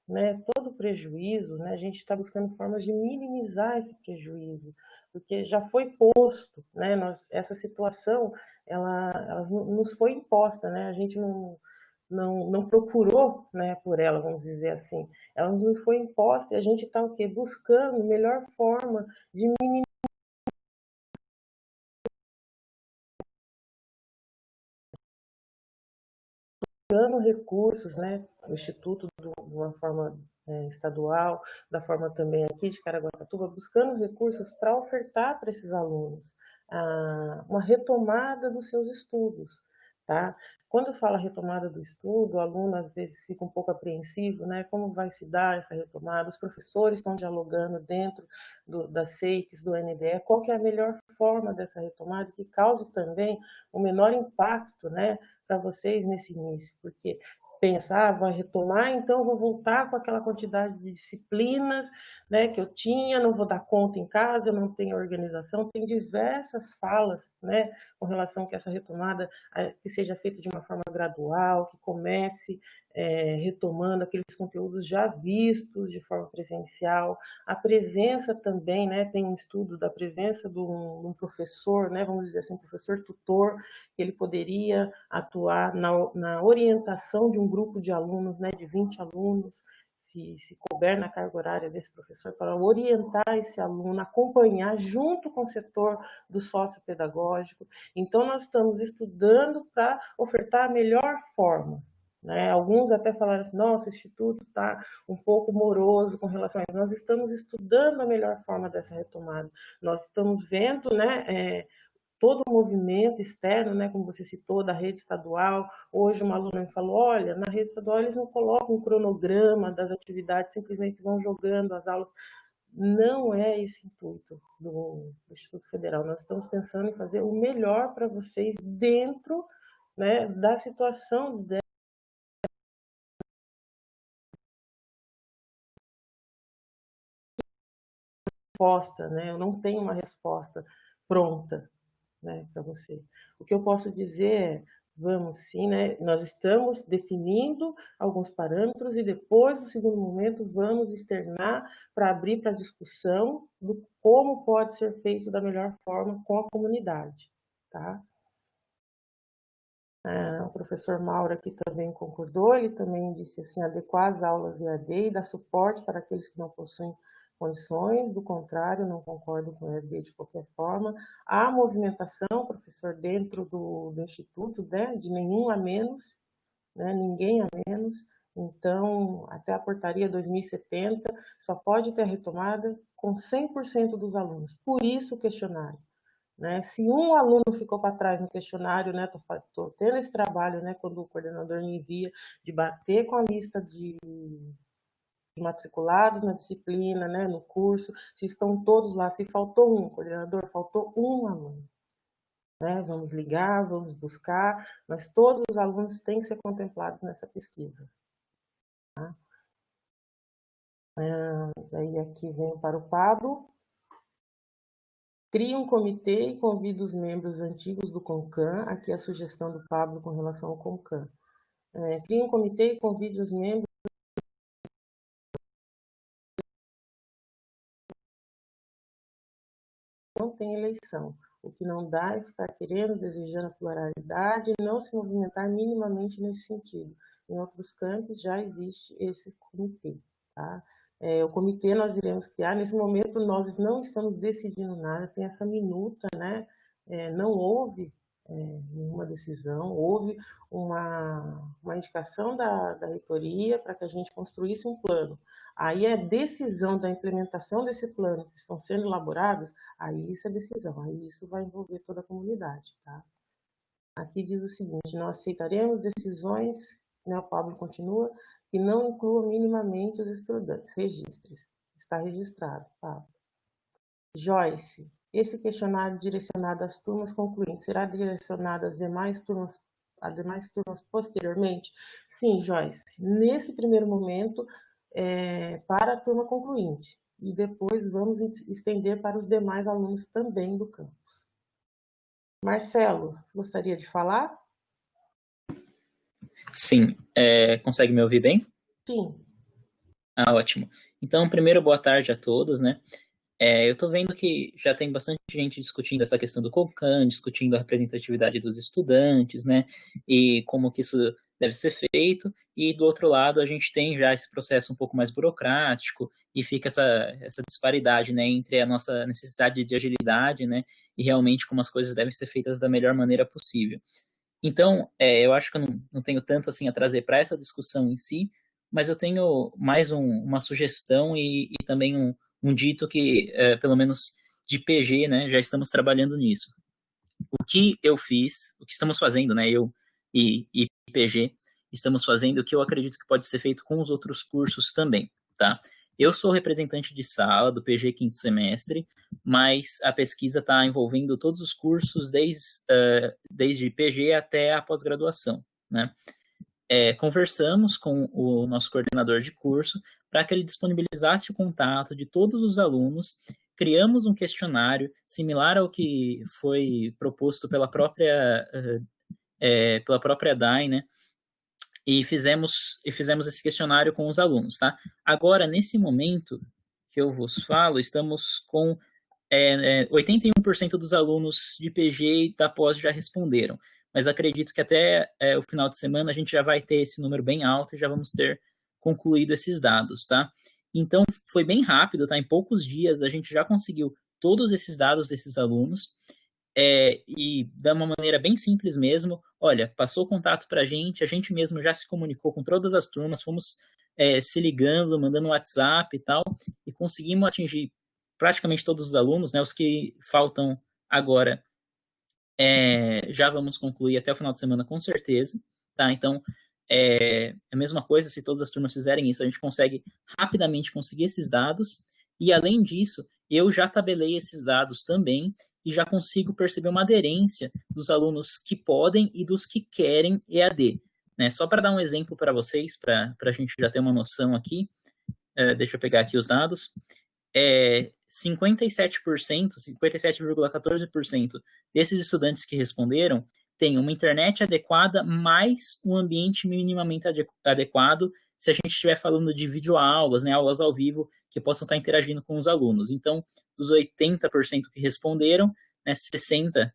né, todo o prejuízo, né, a gente está buscando formas de minimizar esse prejuízo, porque já foi posto, né, essa situação, ela nos foi imposta, né, a gente não procurou, né, por ela, vamos dizer assim, ela nos foi imposta e a gente está o quê? Buscando a melhor forma de buscando recursos, né, o Instituto de uma forma estadual, da forma também aqui de Caraguatatuba, buscando recursos para ofertar para esses alunos uma retomada dos seus estudos, tá? Quando fala retomada do estudo, o aluno às vezes fica um pouco apreensivo, né? Como vai se dar essa retomada? Os professores estão dialogando dentro das CEICs, do NDE, qual que é a melhor forma dessa retomada que cause também o menor impacto, né, para vocês nesse início, porque pensar, vai retomar, então vou voltar com aquela quantidade de disciplinas, né, que eu tinha, não vou dar conta em casa, eu não tenho organização, tem diversas falas, né, com relação a que essa retomada que seja feita de uma forma gradual, que comece retomando aqueles conteúdos já vistos de forma presencial, a presença também, né, tem um estudo da presença de um professor, né, vamos dizer assim, professor tutor, que ele poderia atuar na orientação de um grupo de alunos, né, de 20 alunos, se couber na carga horária desse professor, para orientar esse aluno, acompanhar junto com o setor do sociopedagógico. Então, nós estamos estudando para ofertar a melhor forma. Né? Alguns até falaram assim, nossa, o Instituto está um pouco moroso com relação a isso. Nós estamos estudando a melhor forma dessa retomada. Nós estamos vendo, né, todo o movimento externo, né, como você citou, da rede estadual. Hoje uma aluna me falou, olha, na rede estadual eles não colocam um cronograma das atividades, simplesmente vão jogando as aulas. Não é esse intuito do Instituto Federal. Nós estamos pensando em fazer o melhor para vocês dentro, né, da situação resposta, né? Eu não tenho uma resposta pronta, né, para você. O que eu posso dizer é, vamos sim, né, nós estamos definindo alguns parâmetros e depois, no segundo momento, vamos externar para abrir para discussão do como pode ser feito da melhor forma com a comunidade, tá? O professor Mauro aqui também concordou, ele também disse assim, adequar as aulas EAD e dar suporte para aqueles que não possuem condições, do contrário, não concordo com o EAD de qualquer forma. Há movimentação, professor, dentro do Instituto, né, de nenhum a menos, né, ninguém a menos, então, até a portaria 2070, só pode ter retomada com 100% dos alunos, por isso o questionário. Né? Se um aluno ficou para trás no questionário, né, estou tendo esse trabalho, né, quando o coordenador me envia, de bater com a lista de matriculados na disciplina, né, no curso, se estão todos lá, se faltou um, coordenador, faltou um aluno. Né? Vamos ligar, vamos buscar, mas todos os alunos têm que ser contemplados nessa pesquisa. Tá? Daí aqui vem para o Pablo. Cria um comitê e convida os membros antigos do CONCAN, aqui a sugestão do Pablo com relação ao CONCAN. Cria um comitê e convide os membros. Não tem eleição. O que não dá é ficar querendo, desejando a pluralidade e não se movimentar minimamente nesse sentido. Em outros campos já existe esse comitê. Tá? O comitê nós iremos criar. Nesse momento nós não estamos decidindo nada, tem essa minuta, né? Não houve nenhuma decisão, houve uma indicação da reitoria para que a gente construísse um plano. Aí a decisão da implementação desse plano que estão sendo elaborados, aí isso é decisão, aí isso vai envolver toda a comunidade, tá? Aqui diz o seguinte, não aceitaremos decisões, né, o Pablo continua, que não incluam minimamente os estudantes. Registre. Está registrado, Pablo. Joyce, esse questionário direcionado às turmas concluintes será direcionado às demais turmas posteriormente? Sim, Joyce. Nesse primeiro momento, para a turma concluinte. E depois vamos estender para os demais alunos também do campus. Marcelo, gostaria de falar? Sim. Consegue me ouvir bem? Sim. Ótimo. Então, primeiro, boa tarde a todos, né? Eu estou vendo que já tem bastante gente discutindo essa questão do CONCAN, discutindo a representatividade dos estudantes, né? E como que isso deve ser feito. E, do outro lado, a gente tem já esse processo um pouco mais burocrático e fica essa disparidade, né? Entre a nossa necessidade de agilidade, né? E realmente como as coisas devem ser feitas da melhor maneira possível. Então, eu acho que eu não tenho tanto assim a trazer para essa discussão em si, mas eu tenho mais uma sugestão e também um dito que, pelo menos de PG, né, já estamos trabalhando nisso. O que eu fiz, o que estamos fazendo, né, eu e PG, estamos fazendo o que eu acredito que pode ser feito com os outros cursos também, tá? Eu sou representante de sala do PG quinto semestre, mas a pesquisa está envolvendo todos os cursos desde PG até a pós-graduação, né? Conversamos com o nosso coordenador de curso para que ele disponibilizasse o contato de todos os alunos, criamos um questionário similar ao que foi proposto pela própria DAI, né? E fizemos esse questionário com os alunos, tá? Agora, nesse momento que eu vos falo, estamos com 81% dos alunos de PG e da pós já responderam, mas acredito que até o final de semana a gente já vai ter esse número bem alto e já vamos ter concluído esses dados, tá? Então, foi bem rápido, tá? Em poucos dias a gente já conseguiu todos esses dados desses alunos, e de uma maneira bem simples mesmo. Olha, passou o contato para a gente mesmo já se comunicou com todas as turmas, fomos se ligando, mandando WhatsApp e tal, e conseguimos atingir praticamente todos os alunos, né? Os que faltam agora já vamos concluir até o final de semana com certeza, tá? Então, a mesma coisa, se todas as turmas fizerem isso, a gente consegue rapidamente conseguir esses dados, e além disso, eu já tabelei esses dados também, e já consigo perceber uma aderência dos alunos que podem e dos que querem EAD. Né? Só para dar um exemplo para vocês, para a gente já ter uma noção aqui, deixa eu pegar aqui os dados. 57%, 57,14% desses estudantes que responderam têm uma internet adequada mais um ambiente minimamente adequado se a gente estiver falando de videoaulas, né, aulas ao vivo que possam estar interagindo com os alunos. Então, dos 80% que responderam, né, 60%,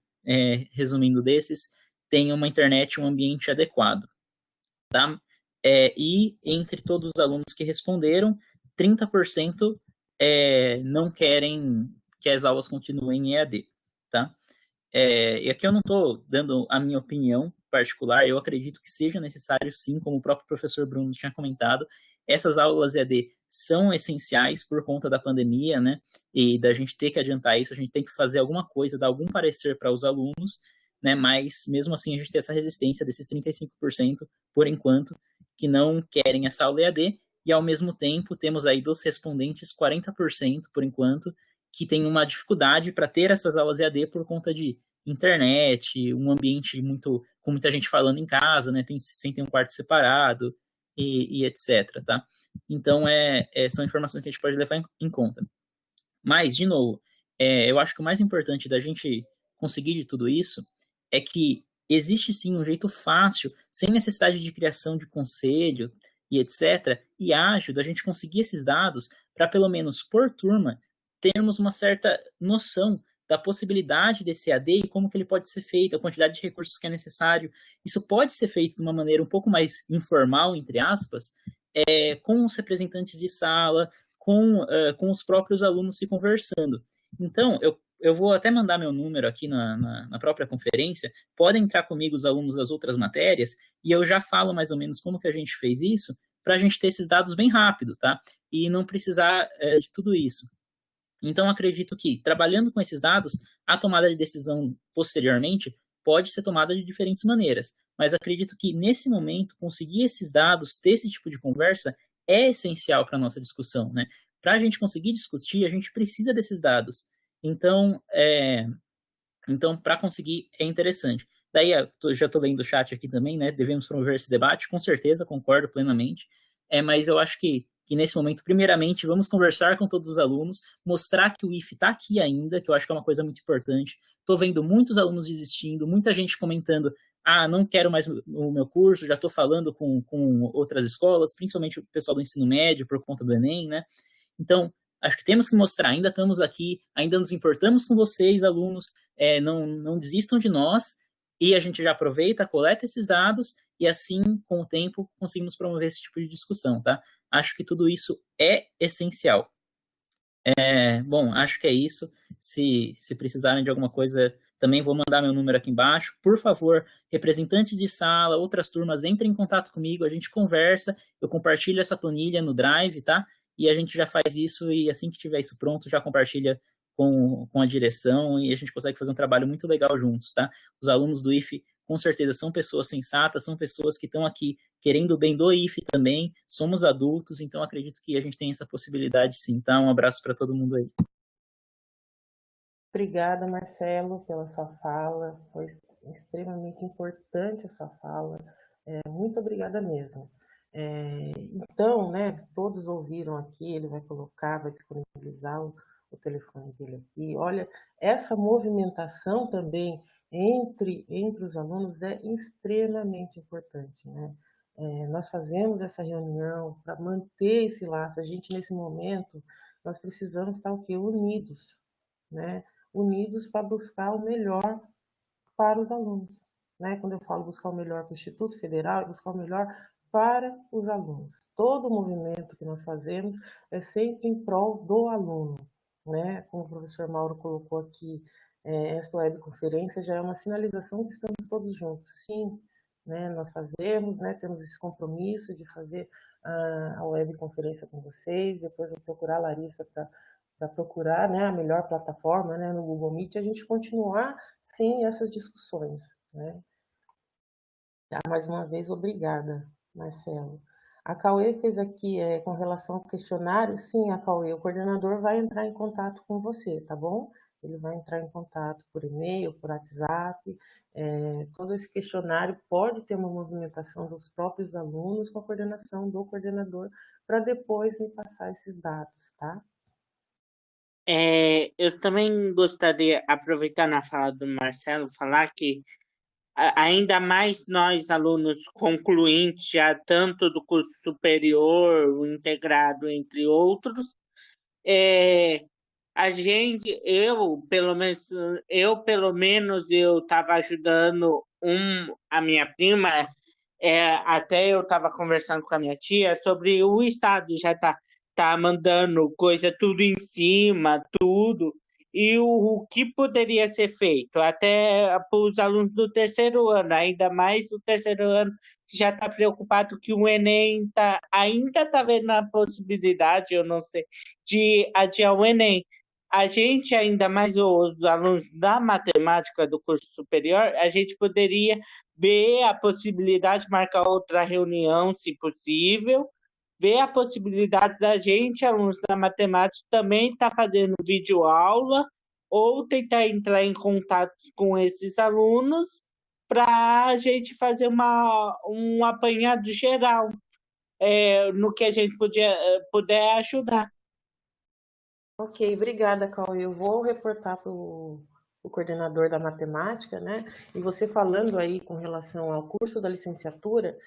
resumindo desses, têm uma internet, um ambiente adequado. Tá? E entre todos os alunos que responderam, 30% não querem que as aulas continuem em EAD. Tá? E aqui eu não estou dando a minha opinião particular, eu acredito que seja necessário sim, como o próprio professor Bruno tinha comentado, essas aulas EAD são essenciais por conta da pandemia, né, e da gente ter que adiantar isso, a gente tem que fazer alguma coisa, dar algum parecer para os alunos, né, mas mesmo assim a gente tem essa resistência desses 35%, por enquanto, que não querem essa aula EAD, e ao mesmo tempo temos aí dos respondentes 40%, por enquanto, que tem uma dificuldade para ter essas aulas EAD por conta de internet, um ambiente com muita gente falando em casa, né, sem ter um quarto separado e etc, tá? Então, são informações que a gente pode levar em conta. Mas, de novo, eu acho que o mais importante da gente conseguir de tudo isso é que existe sim um jeito fácil, sem necessidade de criação de conselho e etc, e ágil da gente conseguir esses dados para, pelo menos por turma, termos uma certa noção da possibilidade desse AD e como que ele pode ser feito, a quantidade de recursos que é necessário. Isso pode ser feito de uma maneira um pouco mais informal, entre aspas, com os representantes de sala, com os próprios alunos se conversando. Então, eu vou até mandar meu número aqui na própria conferência, podem entrar comigo os alunos das outras matérias, e eu já falo mais ou menos como que a gente fez isso, para a gente ter esses dados bem rápido, tá? E não precisar de tudo isso. Então, acredito que, trabalhando com esses dados, a tomada de decisão posteriormente pode ser tomada de diferentes maneiras. Mas acredito que, nesse momento, conseguir esses dados, ter esse tipo de conversa, é essencial para a nossa discussão, né? Para a gente conseguir discutir, a gente precisa desses dados. Então, para conseguir, é interessante. Daí, já estou lendo o chat aqui também, né? Devemos promover esse debate, com certeza, concordo plenamente. Mas eu acho que nesse momento, primeiramente, vamos conversar com todos os alunos, mostrar que o IF está aqui ainda, que eu acho que é uma coisa muito importante. Estou vendo muitos alunos desistindo, muita gente comentando, não quero mais o meu curso, já estou falando com outras escolas, principalmente o pessoal do ensino médio, por conta do Enem, né? Então, acho que temos que mostrar, ainda estamos aqui, ainda nos importamos com vocês, alunos, não desistam de nós, e a gente já aproveita, coleta esses dados, e assim, com o tempo, conseguimos promover esse tipo de discussão, tá? Acho que tudo isso é essencial. Bom, acho que é isso. Se precisarem de alguma coisa, também vou mandar meu número aqui embaixo. Por favor, representantes de sala, outras turmas, entrem em contato comigo, a gente conversa, eu compartilho essa planilha no Drive, tá? E a gente já faz isso e assim que tiver isso pronto, já compartilha com a direção e a gente consegue fazer um trabalho muito legal juntos, tá? Os alunos do IF, com certeza, são pessoas sensatas, são pessoas que estão aqui querendo o bem do IF também, somos adultos, então acredito que a gente tem essa possibilidade sim, tá? Um abraço para todo mundo aí. Obrigada, Marcelo, pela sua fala, foi extremamente importante a sua fala, muito obrigada mesmo. Então, né, todos ouviram aqui, ele vai colocar, vai disponibilizar o telefone dele aqui. Olha, essa movimentação também entre os alunos é extremamente importante, né? Nós fazemos essa reunião para manter esse laço. A gente, nesse momento, nós precisamos estar o quê? Unidos, né? Unidos para buscar o melhor para os alunos, né? Quando eu falo buscar o melhor para o Instituto Federal, é buscar o melhor para os alunos. Todo o movimento que nós fazemos é sempre em prol do aluno, né? Como o professor Mauro colocou aqui, esta webconferência já é uma sinalização que estamos todos juntos. Sim, né? Nós fazemos, né? Temos esse compromisso de fazer a webconferência com vocês. Depois vou procurar a Larissa para procurar, né, a melhor plataforma, né, no Google Meet, e a gente continuar sem essas discussões, né? Mais uma vez, obrigada, Marcelo. A Cauê fez aqui com relação ao questionário. Sim, a Cauê, o coordenador vai entrar em contato com você, tá bom? Ele vai entrar em contato por e-mail, por WhatsApp. Todo esse questionário pode ter uma movimentação dos próprios alunos com a coordenação do coordenador para depois me passar esses dados, tá? Eu também gostaria, aproveitando a fala do Marcelo, falar que ainda mais nós, alunos concluintes, já tanto do curso superior, o integrado, entre outros, a gente, pelo menos, eu estava ajudando a minha prima, até eu estava conversando com a minha tia sobre o Estado já tá mandando coisa tudo em cima, tudo, e o que poderia ser feito, até para os alunos do terceiro ano, ainda mais o terceiro ano, que já está preocupado que o Enem ainda está vendo a possibilidade, eu não sei, de adiar o Enem. A gente, ainda mais os alunos da matemática do curso superior, a gente poderia ver a possibilidade de marcar outra reunião, se possível, ver a possibilidade da gente, alunos da matemática, também estar fazendo videoaula ou tentar entrar em contato com esses alunos para a gente fazer um apanhado geral no que a gente puder ajudar. Ok, obrigada, Cauê. Eu vou reportar para o coordenador da matemática, né? E você falando aí com relação ao curso da licenciatura,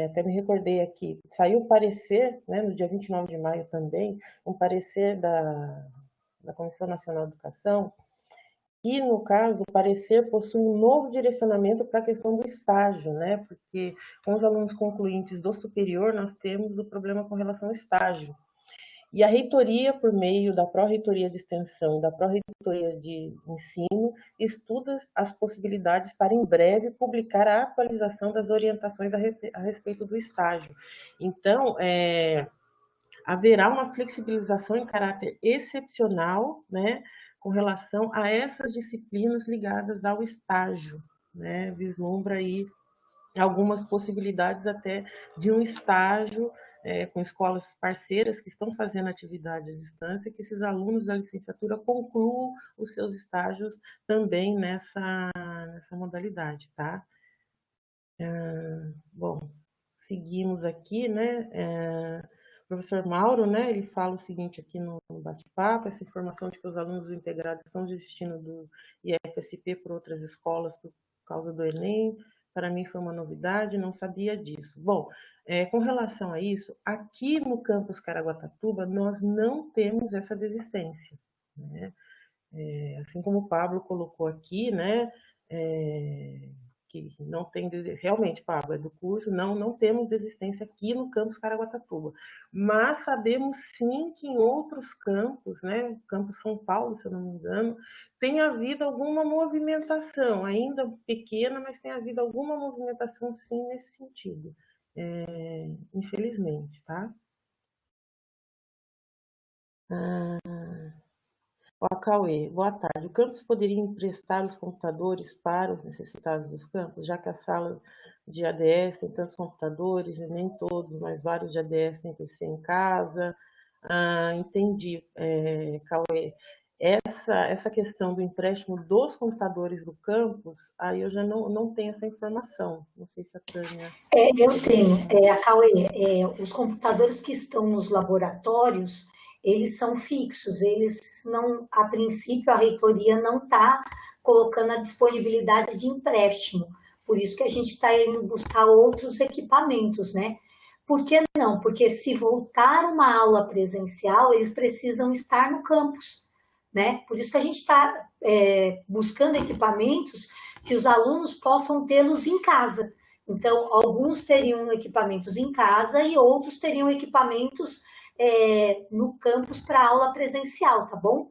até me recordei aqui, saiu um parecer, né, no dia 29 de maio também, um parecer da Comissão Nacional de Educação, que, no caso, o parecer possui um novo direcionamento para a questão do estágio, né? Porque com os alunos concluintes do superior, nós temos o problema com relação ao estágio. E a reitoria, por meio da Pró-Reitoria de Extensão e da Pró-Reitoria de Ensino, estuda as possibilidades para, em breve, publicar a atualização das orientações a respeito do estágio. Então, haverá uma flexibilização em caráter excepcional, né, com relação a essas disciplinas ligadas ao estágio, né, vislumbra aí algumas possibilidades até de um estágio com escolas parceiras que estão fazendo atividade à distância, que esses alunos da licenciatura concluam os seus estágios também nessa modalidade, tá? Bom, seguimos aqui, né? O professor Mauro, né, ele fala o seguinte aqui no bate-papo: essa informação de que os alunos integrados estão desistindo do IFSP por outras escolas por causa do Enem, para mim foi uma novidade, não sabia disso. Bom, com relação a isso, aqui no campus Caraguatatuba, nós não temos essa desistência, né? Assim como o Pablo colocou aqui, né, que não tem, realmente, Pablo, é do curso, não temos desistência aqui no campus Caraguatatuba, mas sabemos sim que em outros campos, né, campus São Paulo, se eu não me engano, tem havido alguma movimentação, ainda pequena, mas tem havido alguma movimentação sim nesse sentido, infelizmente, tá? Ó, Cauê, boa tarde. O campus poderia emprestar os computadores para os necessitados dos campos, já que a sala de ADS tem tantos computadores, e nem todos, mas vários de ADS têm PC em casa. Entendi, Cauê. Essa questão do empréstimo dos computadores do campus, aí eu já não tenho essa informação. Não sei se a Tânia... Eu tenho, a Cauê, os computadores que estão nos laboratórios, eles são fixos, eles não, a princípio, a reitoria não está colocando a disponibilidade de empréstimo, por isso que a gente está indo buscar outros equipamentos, né? Por que não? Porque se voltar uma aula presencial, eles precisam estar no campus, né? Por isso que a gente está buscando equipamentos que os alunos possam tê-los em casa. Então, alguns teriam equipamentos em casa e outros teriam equipamentos no campus para aula presencial, tá bom?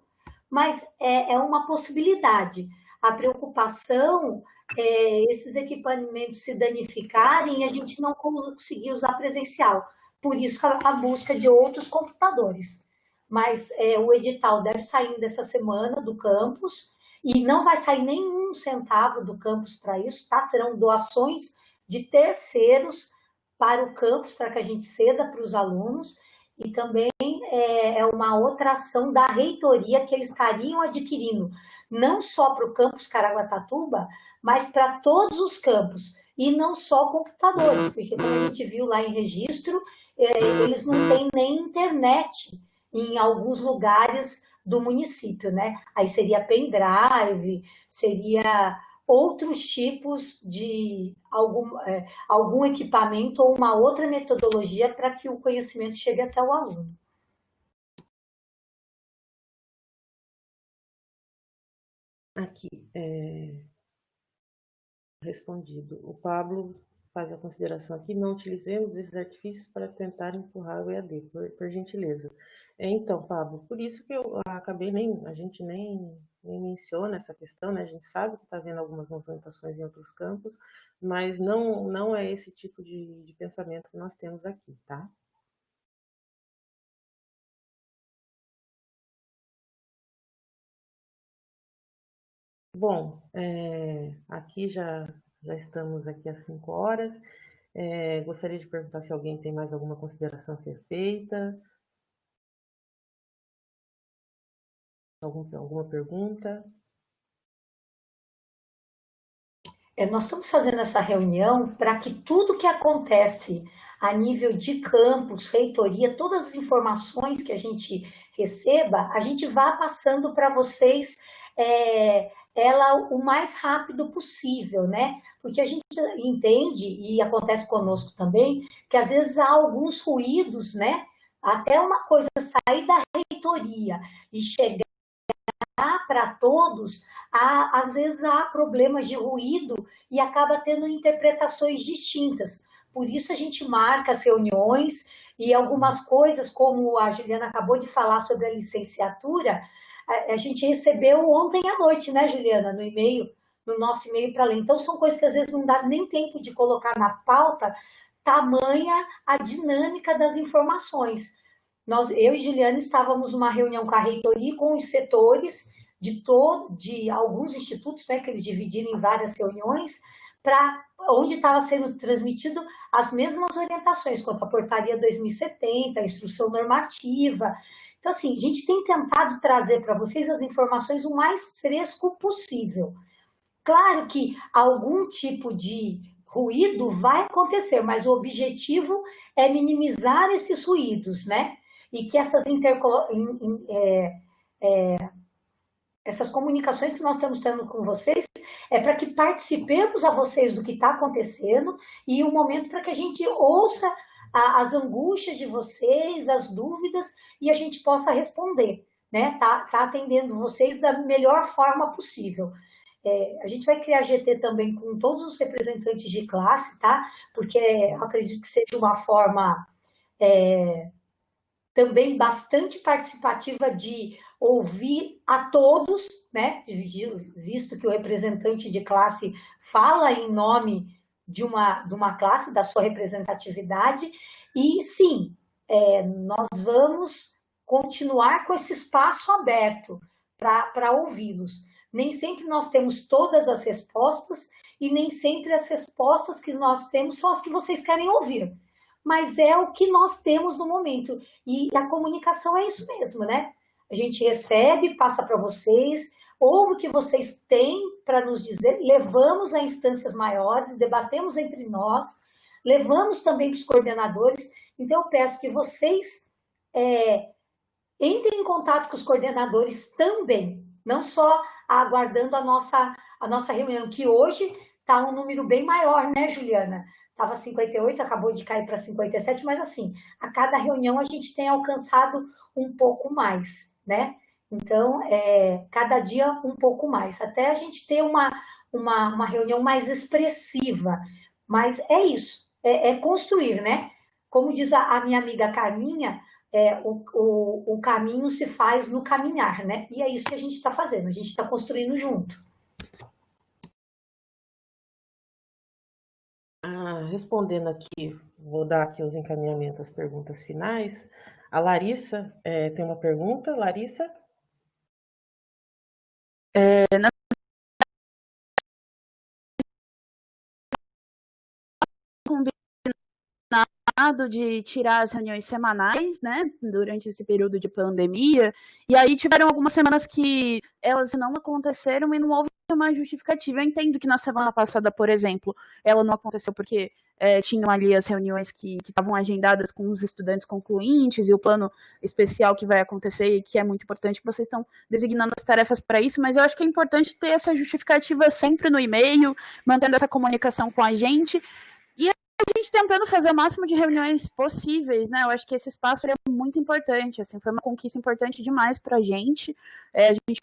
Mas é uma possibilidade. A preocupação é esses equipamentos se danificarem e a gente não conseguir usar presencial. Por isso, a busca de outros computadores. Mas o edital deve sair dessa semana do campus e não vai sair nenhum centavo do campus para isso, tá? Serão doações de terceiros para o campus, para que a gente ceda para os alunos, e também é uma outra ação da reitoria que eles estariam adquirindo, não só para o campus Caraguatatuba, mas para todos os campos, e não só computadores, porque como a gente viu lá em registro, eles não têm nem internet em alguns lugares do município, né? Aí seria pendrive, seria outros tipos de algum equipamento ou uma outra metodologia para que o conhecimento chegue até o aluno. Aqui, respondido. O Pablo faz a consideração aqui: não utilizemos esses artifícios para tentar empurrar o EAD, por gentileza. Então, Pablo, por isso que eu acabei a gente nem menciona essa questão, né? A gente sabe que está havendo algumas movimentações em outros campos, mas não é esse tipo de pensamento que nós temos aqui, tá? Bom, aqui já estamos aqui às 5 horas. Gostaria de perguntar se alguém tem mais alguma consideração a ser feita. Alguma pergunta? Nós estamos fazendo essa reunião para que tudo que acontece a nível de campus, reitoria, todas as informações que a gente receba, a gente vá passando para vocês ela o mais rápido possível, né? Porque a gente entende, e acontece conosco também, que às vezes há alguns ruídos, né? Até uma coisa sair da reitoria e chegar para todos, às vezes há problemas de ruído e acaba tendo interpretações distintas. Por isso a gente marca as reuniões e algumas coisas, como a Juliana acabou de falar sobre a licenciatura, a gente recebeu ontem à noite, né, Juliana, no e-mail, no nosso e-mail para ler. Então são coisas que às vezes não dá nem tempo de colocar na pauta, tamanha a dinâmica das informações. Eu e Juliana estávamos numa reunião com a reitoria, com os setores de alguns institutos, né, que eles dividiram em várias reuniões, para onde estava sendo transmitido as mesmas orientações, quanto à portaria 2070, a instrução normativa. Então, assim, a gente tem tentado trazer para vocês as informações o mais fresco possível. Claro que algum tipo de ruído vai acontecer, mas o objetivo é minimizar esses ruídos, né? E que essas comunicações que nós estamos tendo com vocês é para que participemos a vocês do que está acontecendo e um momento para que a gente ouça as angústias de vocês, as dúvidas, e a gente possa responder, né? Tá atendendo vocês da melhor forma possível. A gente vai criar GT também com todos os representantes de classe, tá? Porque eu acredito que seja uma forma também bastante participativa de ouvir a todos, né? Visto que o representante de classe fala em nome de uma classe, da sua representatividade, e sim, nós vamos continuar com esse espaço aberto para ouvi-los. Nem sempre nós temos todas as respostas e nem sempre as respostas que nós temos são as que vocês querem ouvir, mas é o que nós temos no momento. E a comunicação é isso mesmo, né? A gente recebe, passa para vocês, ouve o que vocês têm para nos dizer, levamos a instâncias maiores, debatemos entre nós, levamos também para os coordenadores. Então, eu peço que vocês entrem em contato com os coordenadores também, não só aguardando a nossa reunião, que hoje está um número bem maior, né, Juliana? Estava 58, acabou de cair para 57, mas assim, a cada reunião a gente tem alcançado um pouco mais, né? Então, cada dia um pouco mais, até a gente ter uma reunião mais expressiva. Mas é isso, construir, né? Como diz a minha amiga Carminha, o caminho se faz no caminhar, né? E é isso que a gente está fazendo, a gente está construindo junto. Respondendo aqui, vou dar aqui os encaminhamentos, as perguntas finais. A Larissa tem uma pergunta. Larissa? Combinado de tirar as reuniões semanais, né, durante esse período de pandemia, e aí tiveram algumas semanas que elas não aconteceram e não houve uma justificativa. Eu entendo que na semana passada, por exemplo, ela não aconteceu porque tinham ali as reuniões que estavam agendadas com os estudantes concluintes e o plano especial que vai acontecer e que é muito importante, que vocês estão designando as tarefas para isso, mas eu acho que é importante ter essa justificativa sempre no e-mail, mantendo essa comunicação com a gente, e a gente tentando fazer o máximo de reuniões possíveis, né? Eu acho que esse espaço é muito importante, assim, foi uma conquista importante demais para a gente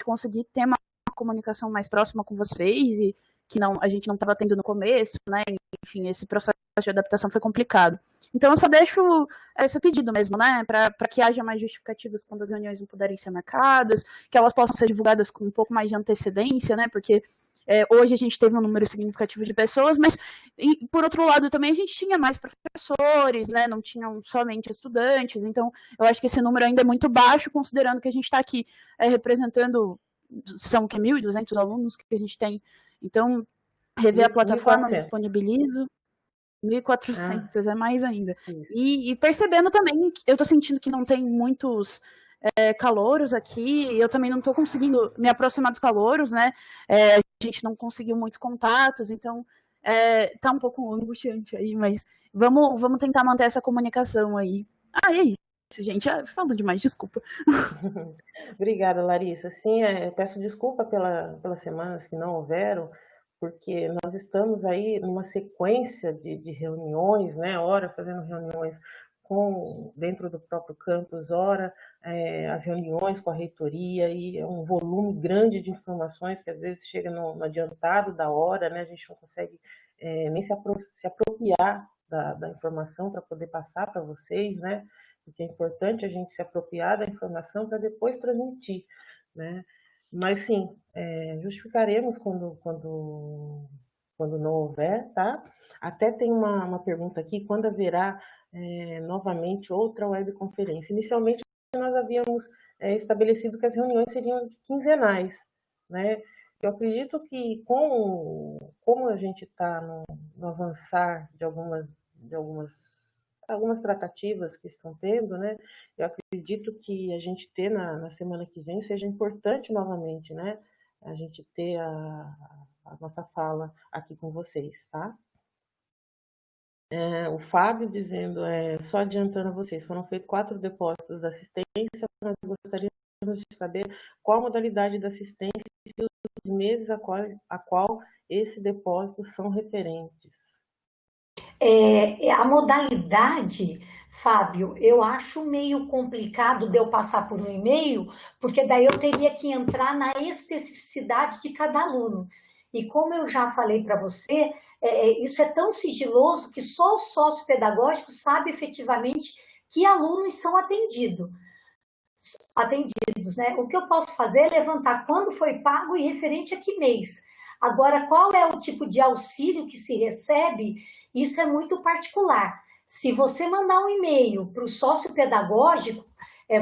conseguir ter uma comunicação mais próxima com vocês e que a gente não estava tendo no começo, né? Enfim, esse processo de adaptação foi complicado. Então, eu só deixo esse pedido mesmo, né? Para que haja mais justificativas quando as reuniões não puderem ser marcadas, que elas possam ser divulgadas com um pouco mais de antecedência, né? Porque hoje a gente teve um número significativo de pessoas, mas, por outro lado, também a gente tinha mais professores, né? Não tinham somente estudantes. Então, eu acho que esse número ainda é muito baixo, considerando que a gente está aqui representando, são 1.200 alunos que a gente tem. Então, rever a plataforma, me disponibilizo. 1.400, é mais ainda. E percebendo também, que eu tô sentindo que não tem muitos calouros aqui, e eu também não tô conseguindo me aproximar dos calouros, né? A gente não conseguiu muitos contatos, então tá um pouco angustiante aí, mas vamos tentar manter essa comunicação aí. É isso, gente. Falo demais, desculpa. Obrigada, Larissa. Sim, peço desculpa pelas semanas que não houveram, porque nós estamos aí numa sequência de reuniões, né? Ora fazendo reuniões dentro do próprio campus, ora as reuniões com a reitoria, e é um volume grande de informações que às vezes chega no adiantado da hora, né? A gente não consegue nem se apropriar da informação para poder passar para vocês, né? Porque é importante a gente se apropriar da informação para depois transmitir, né? Mas sim, justificaremos quando não houver, tá? Até tem uma pergunta aqui, quando haverá novamente outra webconferência? Inicialmente nós havíamos estabelecido que as reuniões seriam quinzenais, né? Eu acredito que como a gente está no avançar de algumas tratativas que estão tendo, né? Eu acredito que a gente ter na semana que vem seja importante novamente, né? A gente ter a nossa fala aqui com vocês, tá? O Fábio dizendo, só adiantando a vocês, foram feitos 4 depósitos de assistência, nós gostaríamos de saber qual a modalidade da assistência e os meses a qual esses depósitos são referentes. A modalidade, Fábio, eu acho meio complicado de eu passar por um e-mail, porque daí eu teria que entrar na especificidade de cada aluno. E como eu já falei para você, isso é tão sigiloso que só o sócio pedagógico sabe efetivamente que alunos são atendidos, né? O que eu posso fazer é levantar quando foi pago e referente a que mês. Agora, qual é o tipo de auxílio que se recebe? Isso é muito particular. Se você mandar um e-mail para o sócio pedagógico,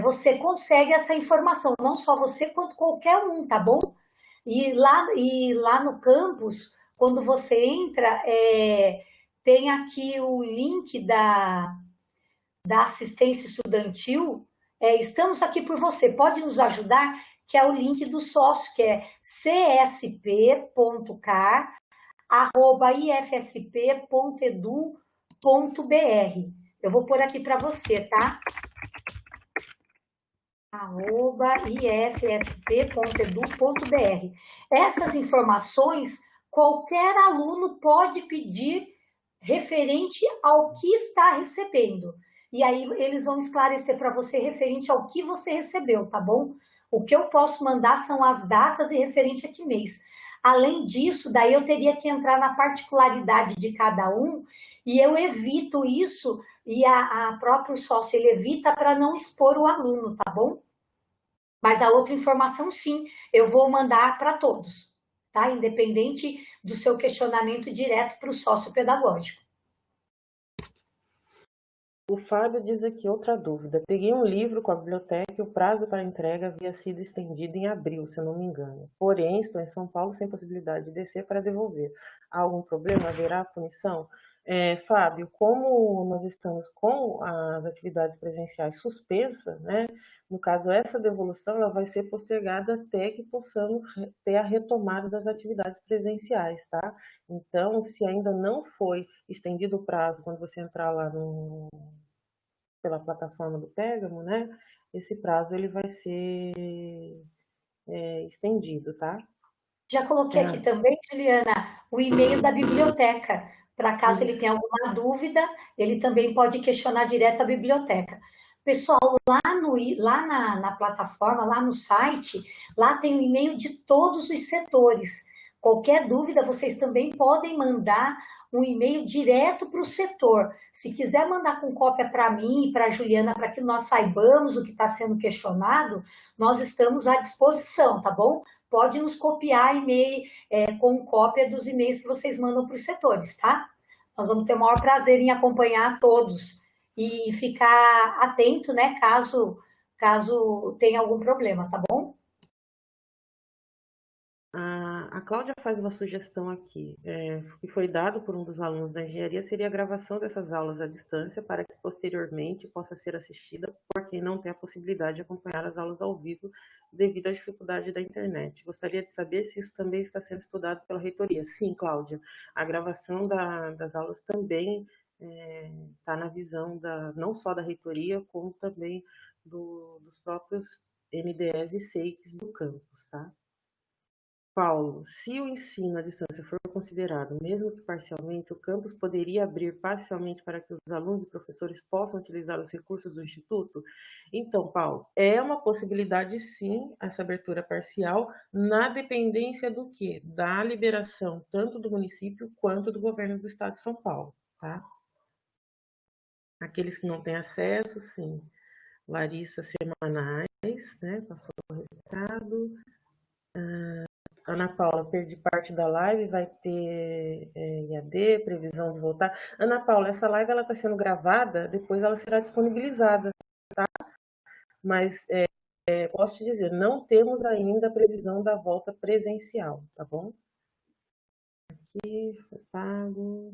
você consegue essa informação, não só você, quanto qualquer um, tá bom? E lá no campus, quando você entra, tem aqui o link da assistência estudantil. Estamos aqui por você, pode nos ajudar? Que é o link do sócio, que é csp.car@ifsp.edu.br. Eu vou pôr aqui para você, tá? @ifsp.edu.br. Essas informações qualquer aluno pode pedir referente ao que está recebendo. E aí eles vão esclarecer para você referente ao que você recebeu, tá bom? O que eu posso mandar são as datas e referente a que mês. Além disso, daí eu teria que entrar na particularidade de cada um, e eu evito isso, e a próprio sócio ele evita para não expor o aluno, tá bom? Mas a outra informação, sim, eu vou mandar para todos, tá? Independente do seu questionamento direto para o sócio pedagógico. O Fábio diz aqui outra dúvida. Peguei um livro com a biblioteca e o prazo para entrega havia sido estendido em abril, se eu não me engano. Porém, estou em São Paulo sem possibilidade de descer para devolver. Há algum problema? Haverá punição? Fábio, como nós estamos com as atividades presenciais suspensas, né? No caso, essa devolução ela vai ser postergada até que possamos ter a retomada das atividades presenciais, tá? Então, se ainda não foi estendido o prazo, quando você entrar lá pela plataforma do Pérgamo, né? Esse prazo ele vai ser estendido, tá? Já coloquei aqui também, Juliana, o e-mail da biblioteca. Para caso ele Isso. tenha alguma dúvida, ele também pode questionar direto a biblioteca. Pessoal, lá na plataforma, lá no site, lá tem o e-mail de todos os setores. Qualquer dúvida, vocês também podem mandar um e-mail direto para o setor. Se quiser mandar com cópia para mim e para a Juliana, para que nós saibamos o que está sendo questionado, nós estamos à disposição, tá bom? Pode nos copiar e-mail com cópia dos e-mails que vocês mandam para os setores, tá? Nós vamos ter o maior prazer em acompanhar todos e ficar atento, né, caso tenha algum problema, tá bom? A Cláudia faz uma sugestão aqui, que foi dado por um dos alunos da engenharia, seria a gravação dessas aulas à distância para que posteriormente possa ser assistida por quem não tem a possibilidade de acompanhar as aulas ao vivo devido à dificuldade da internet. Gostaria de saber se isso também está sendo estudado pela reitoria. Sim, Cláudia, a gravação das aulas também está na visão não só da reitoria, como também dos próprios NDEs e SEICs do campus, tá? Paulo, se o ensino à distância for considerado, mesmo que parcialmente, o campus poderia abrir parcialmente para que os alunos e professores possam utilizar os recursos do Instituto? Então, Paulo, é uma possibilidade sim, essa abertura parcial, na dependência do quê? Da liberação tanto do município quanto do governo do estado de São Paulo, tá? Aqueles que não têm acesso, sim. Larissa Semanais, né? Passou o recado. Ana Paula, perdi parte da live, vai ter IAD, previsão de voltar. Ana Paula, essa live ela está sendo gravada, depois ela será disponibilizada, tá? Mas posso te dizer, não temos ainda a previsão da volta presencial, tá bom? Aqui, foi pago.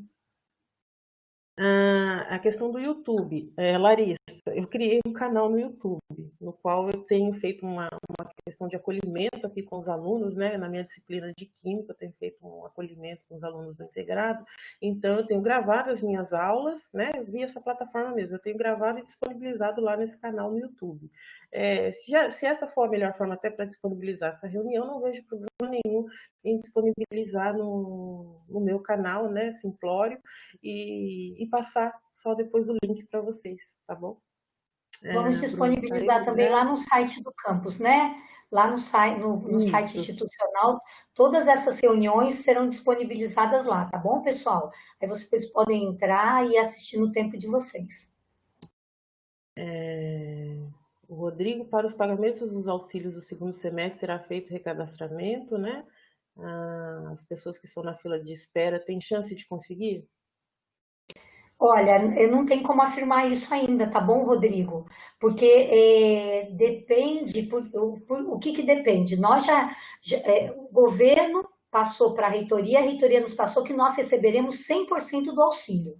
A questão do YouTube. Larissa, eu criei um canal no YouTube, no qual eu tenho feito uma questão de acolhimento aqui com os alunos, né? Na minha disciplina de Química, eu tenho feito um acolhimento com os alunos do integrado. Então, eu tenho gravado as minhas aulas, né? Via essa plataforma mesmo. Eu tenho gravado e disponibilizado lá nesse canal no YouTube. Se essa for a melhor forma até para disponibilizar essa reunião, não vejo problema nenhum em disponibilizar no meu canal, né? Simplório, e passar só depois o link para vocês, tá bom? Vamos Bruno disponibilizar saiu, também né? lá no site do campus, né? Lá no site Isso. institucional, todas essas reuniões serão disponibilizadas lá, tá bom, pessoal? Aí vocês podem entrar e assistir no tempo de vocês. O Rodrigo, para os pagamentos dos auxílios do segundo semestre, será feito recadastramento, né? As pessoas que estão na fila de espera têm chance de conseguir? Olha, eu não tenho como afirmar isso ainda, tá bom, Rodrigo? Porque depende, o que depende? O governo passou para a reitoria nos passou que nós receberemos 100% do auxílio.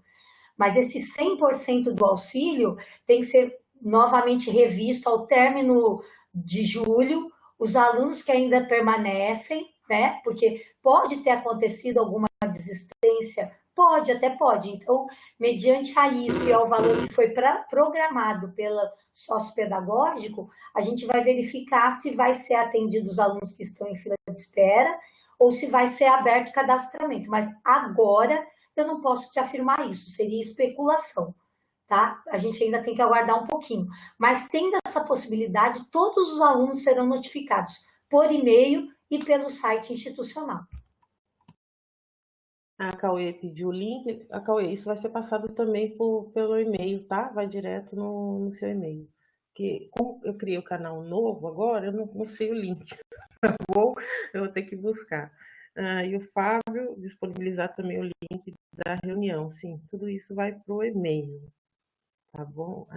Mas esse 100% do auxílio tem que ser novamente revisto ao término de julho, os alunos que ainda permanecem, né? Porque pode ter acontecido alguma desistência. Pode, até pode. Então, mediante a isso e ao valor que foi programado pelo sócio pedagógico, a gente vai verificar se vai ser atendido os alunos que estão em fila de espera ou se vai ser aberto o cadastramento. Mas agora eu não posso te afirmar isso, seria especulação, tá? A gente ainda tem que aguardar um pouquinho. Mas tendo essa possibilidade, todos os alunos serão notificados por e-mail e pelo site institucional. A Cauê pediu o link. A Cauê, isso vai ser passado também pelo e-mail, tá? Vai direto no seu e-mail. Porque como eu criei o canal novo agora, eu não sei o link, tá bom? Eu vou ter que buscar. E o Fábio disponibilizar também o link da reunião. Sim, tudo isso vai para o e-mail, tá bom?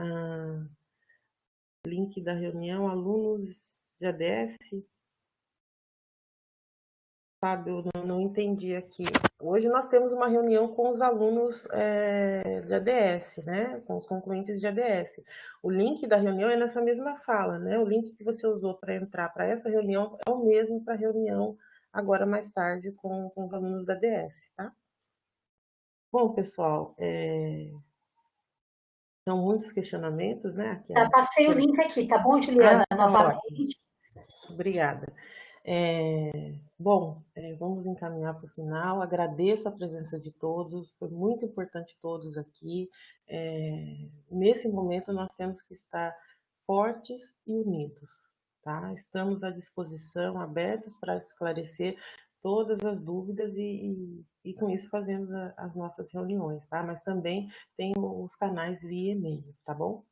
Link da reunião, alunos de ADS. Fábio, não entendi aqui. Hoje nós temos uma reunião com os alunos de ADS, né? Com os concluintes de ADS. O link da reunião é nessa mesma sala, né? O link que você usou para entrar para essa reunião é o mesmo para a reunião agora mais tarde com os alunos da ADS, tá? Bom, pessoal, são muitos questionamentos, né? Aqui, Já passei o link aqui, tá bom, Juliana? Novamente. Ótimo. Obrigada. Bom, vamos encaminhar para o final. Agradeço a presença de todos, foi muito importante todos aqui. Nesse momento, nós temos que estar fortes e unidos, tá? Estamos à disposição, abertos para esclarecer todas as dúvidas e com isso fazemos as nossas reuniões, tá? Mas também tem os canais via e-mail, tá bom?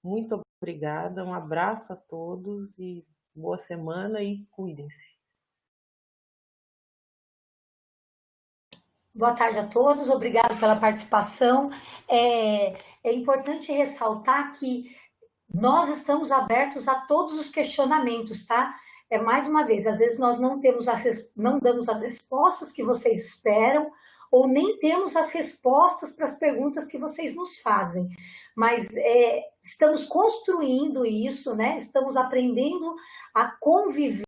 Muito obrigada, um abraço a todos e boa semana e cuidem-se. Boa tarde a todos, obrigado pela participação. É importante ressaltar que nós estamos abertos a todos os questionamentos, tá? Mais uma vez, às vezes nós não damos as respostas que vocês esperam, ou nem temos as respostas para as perguntas que vocês nos fazem. Mas estamos construindo isso, né? Estamos aprendendo a conviver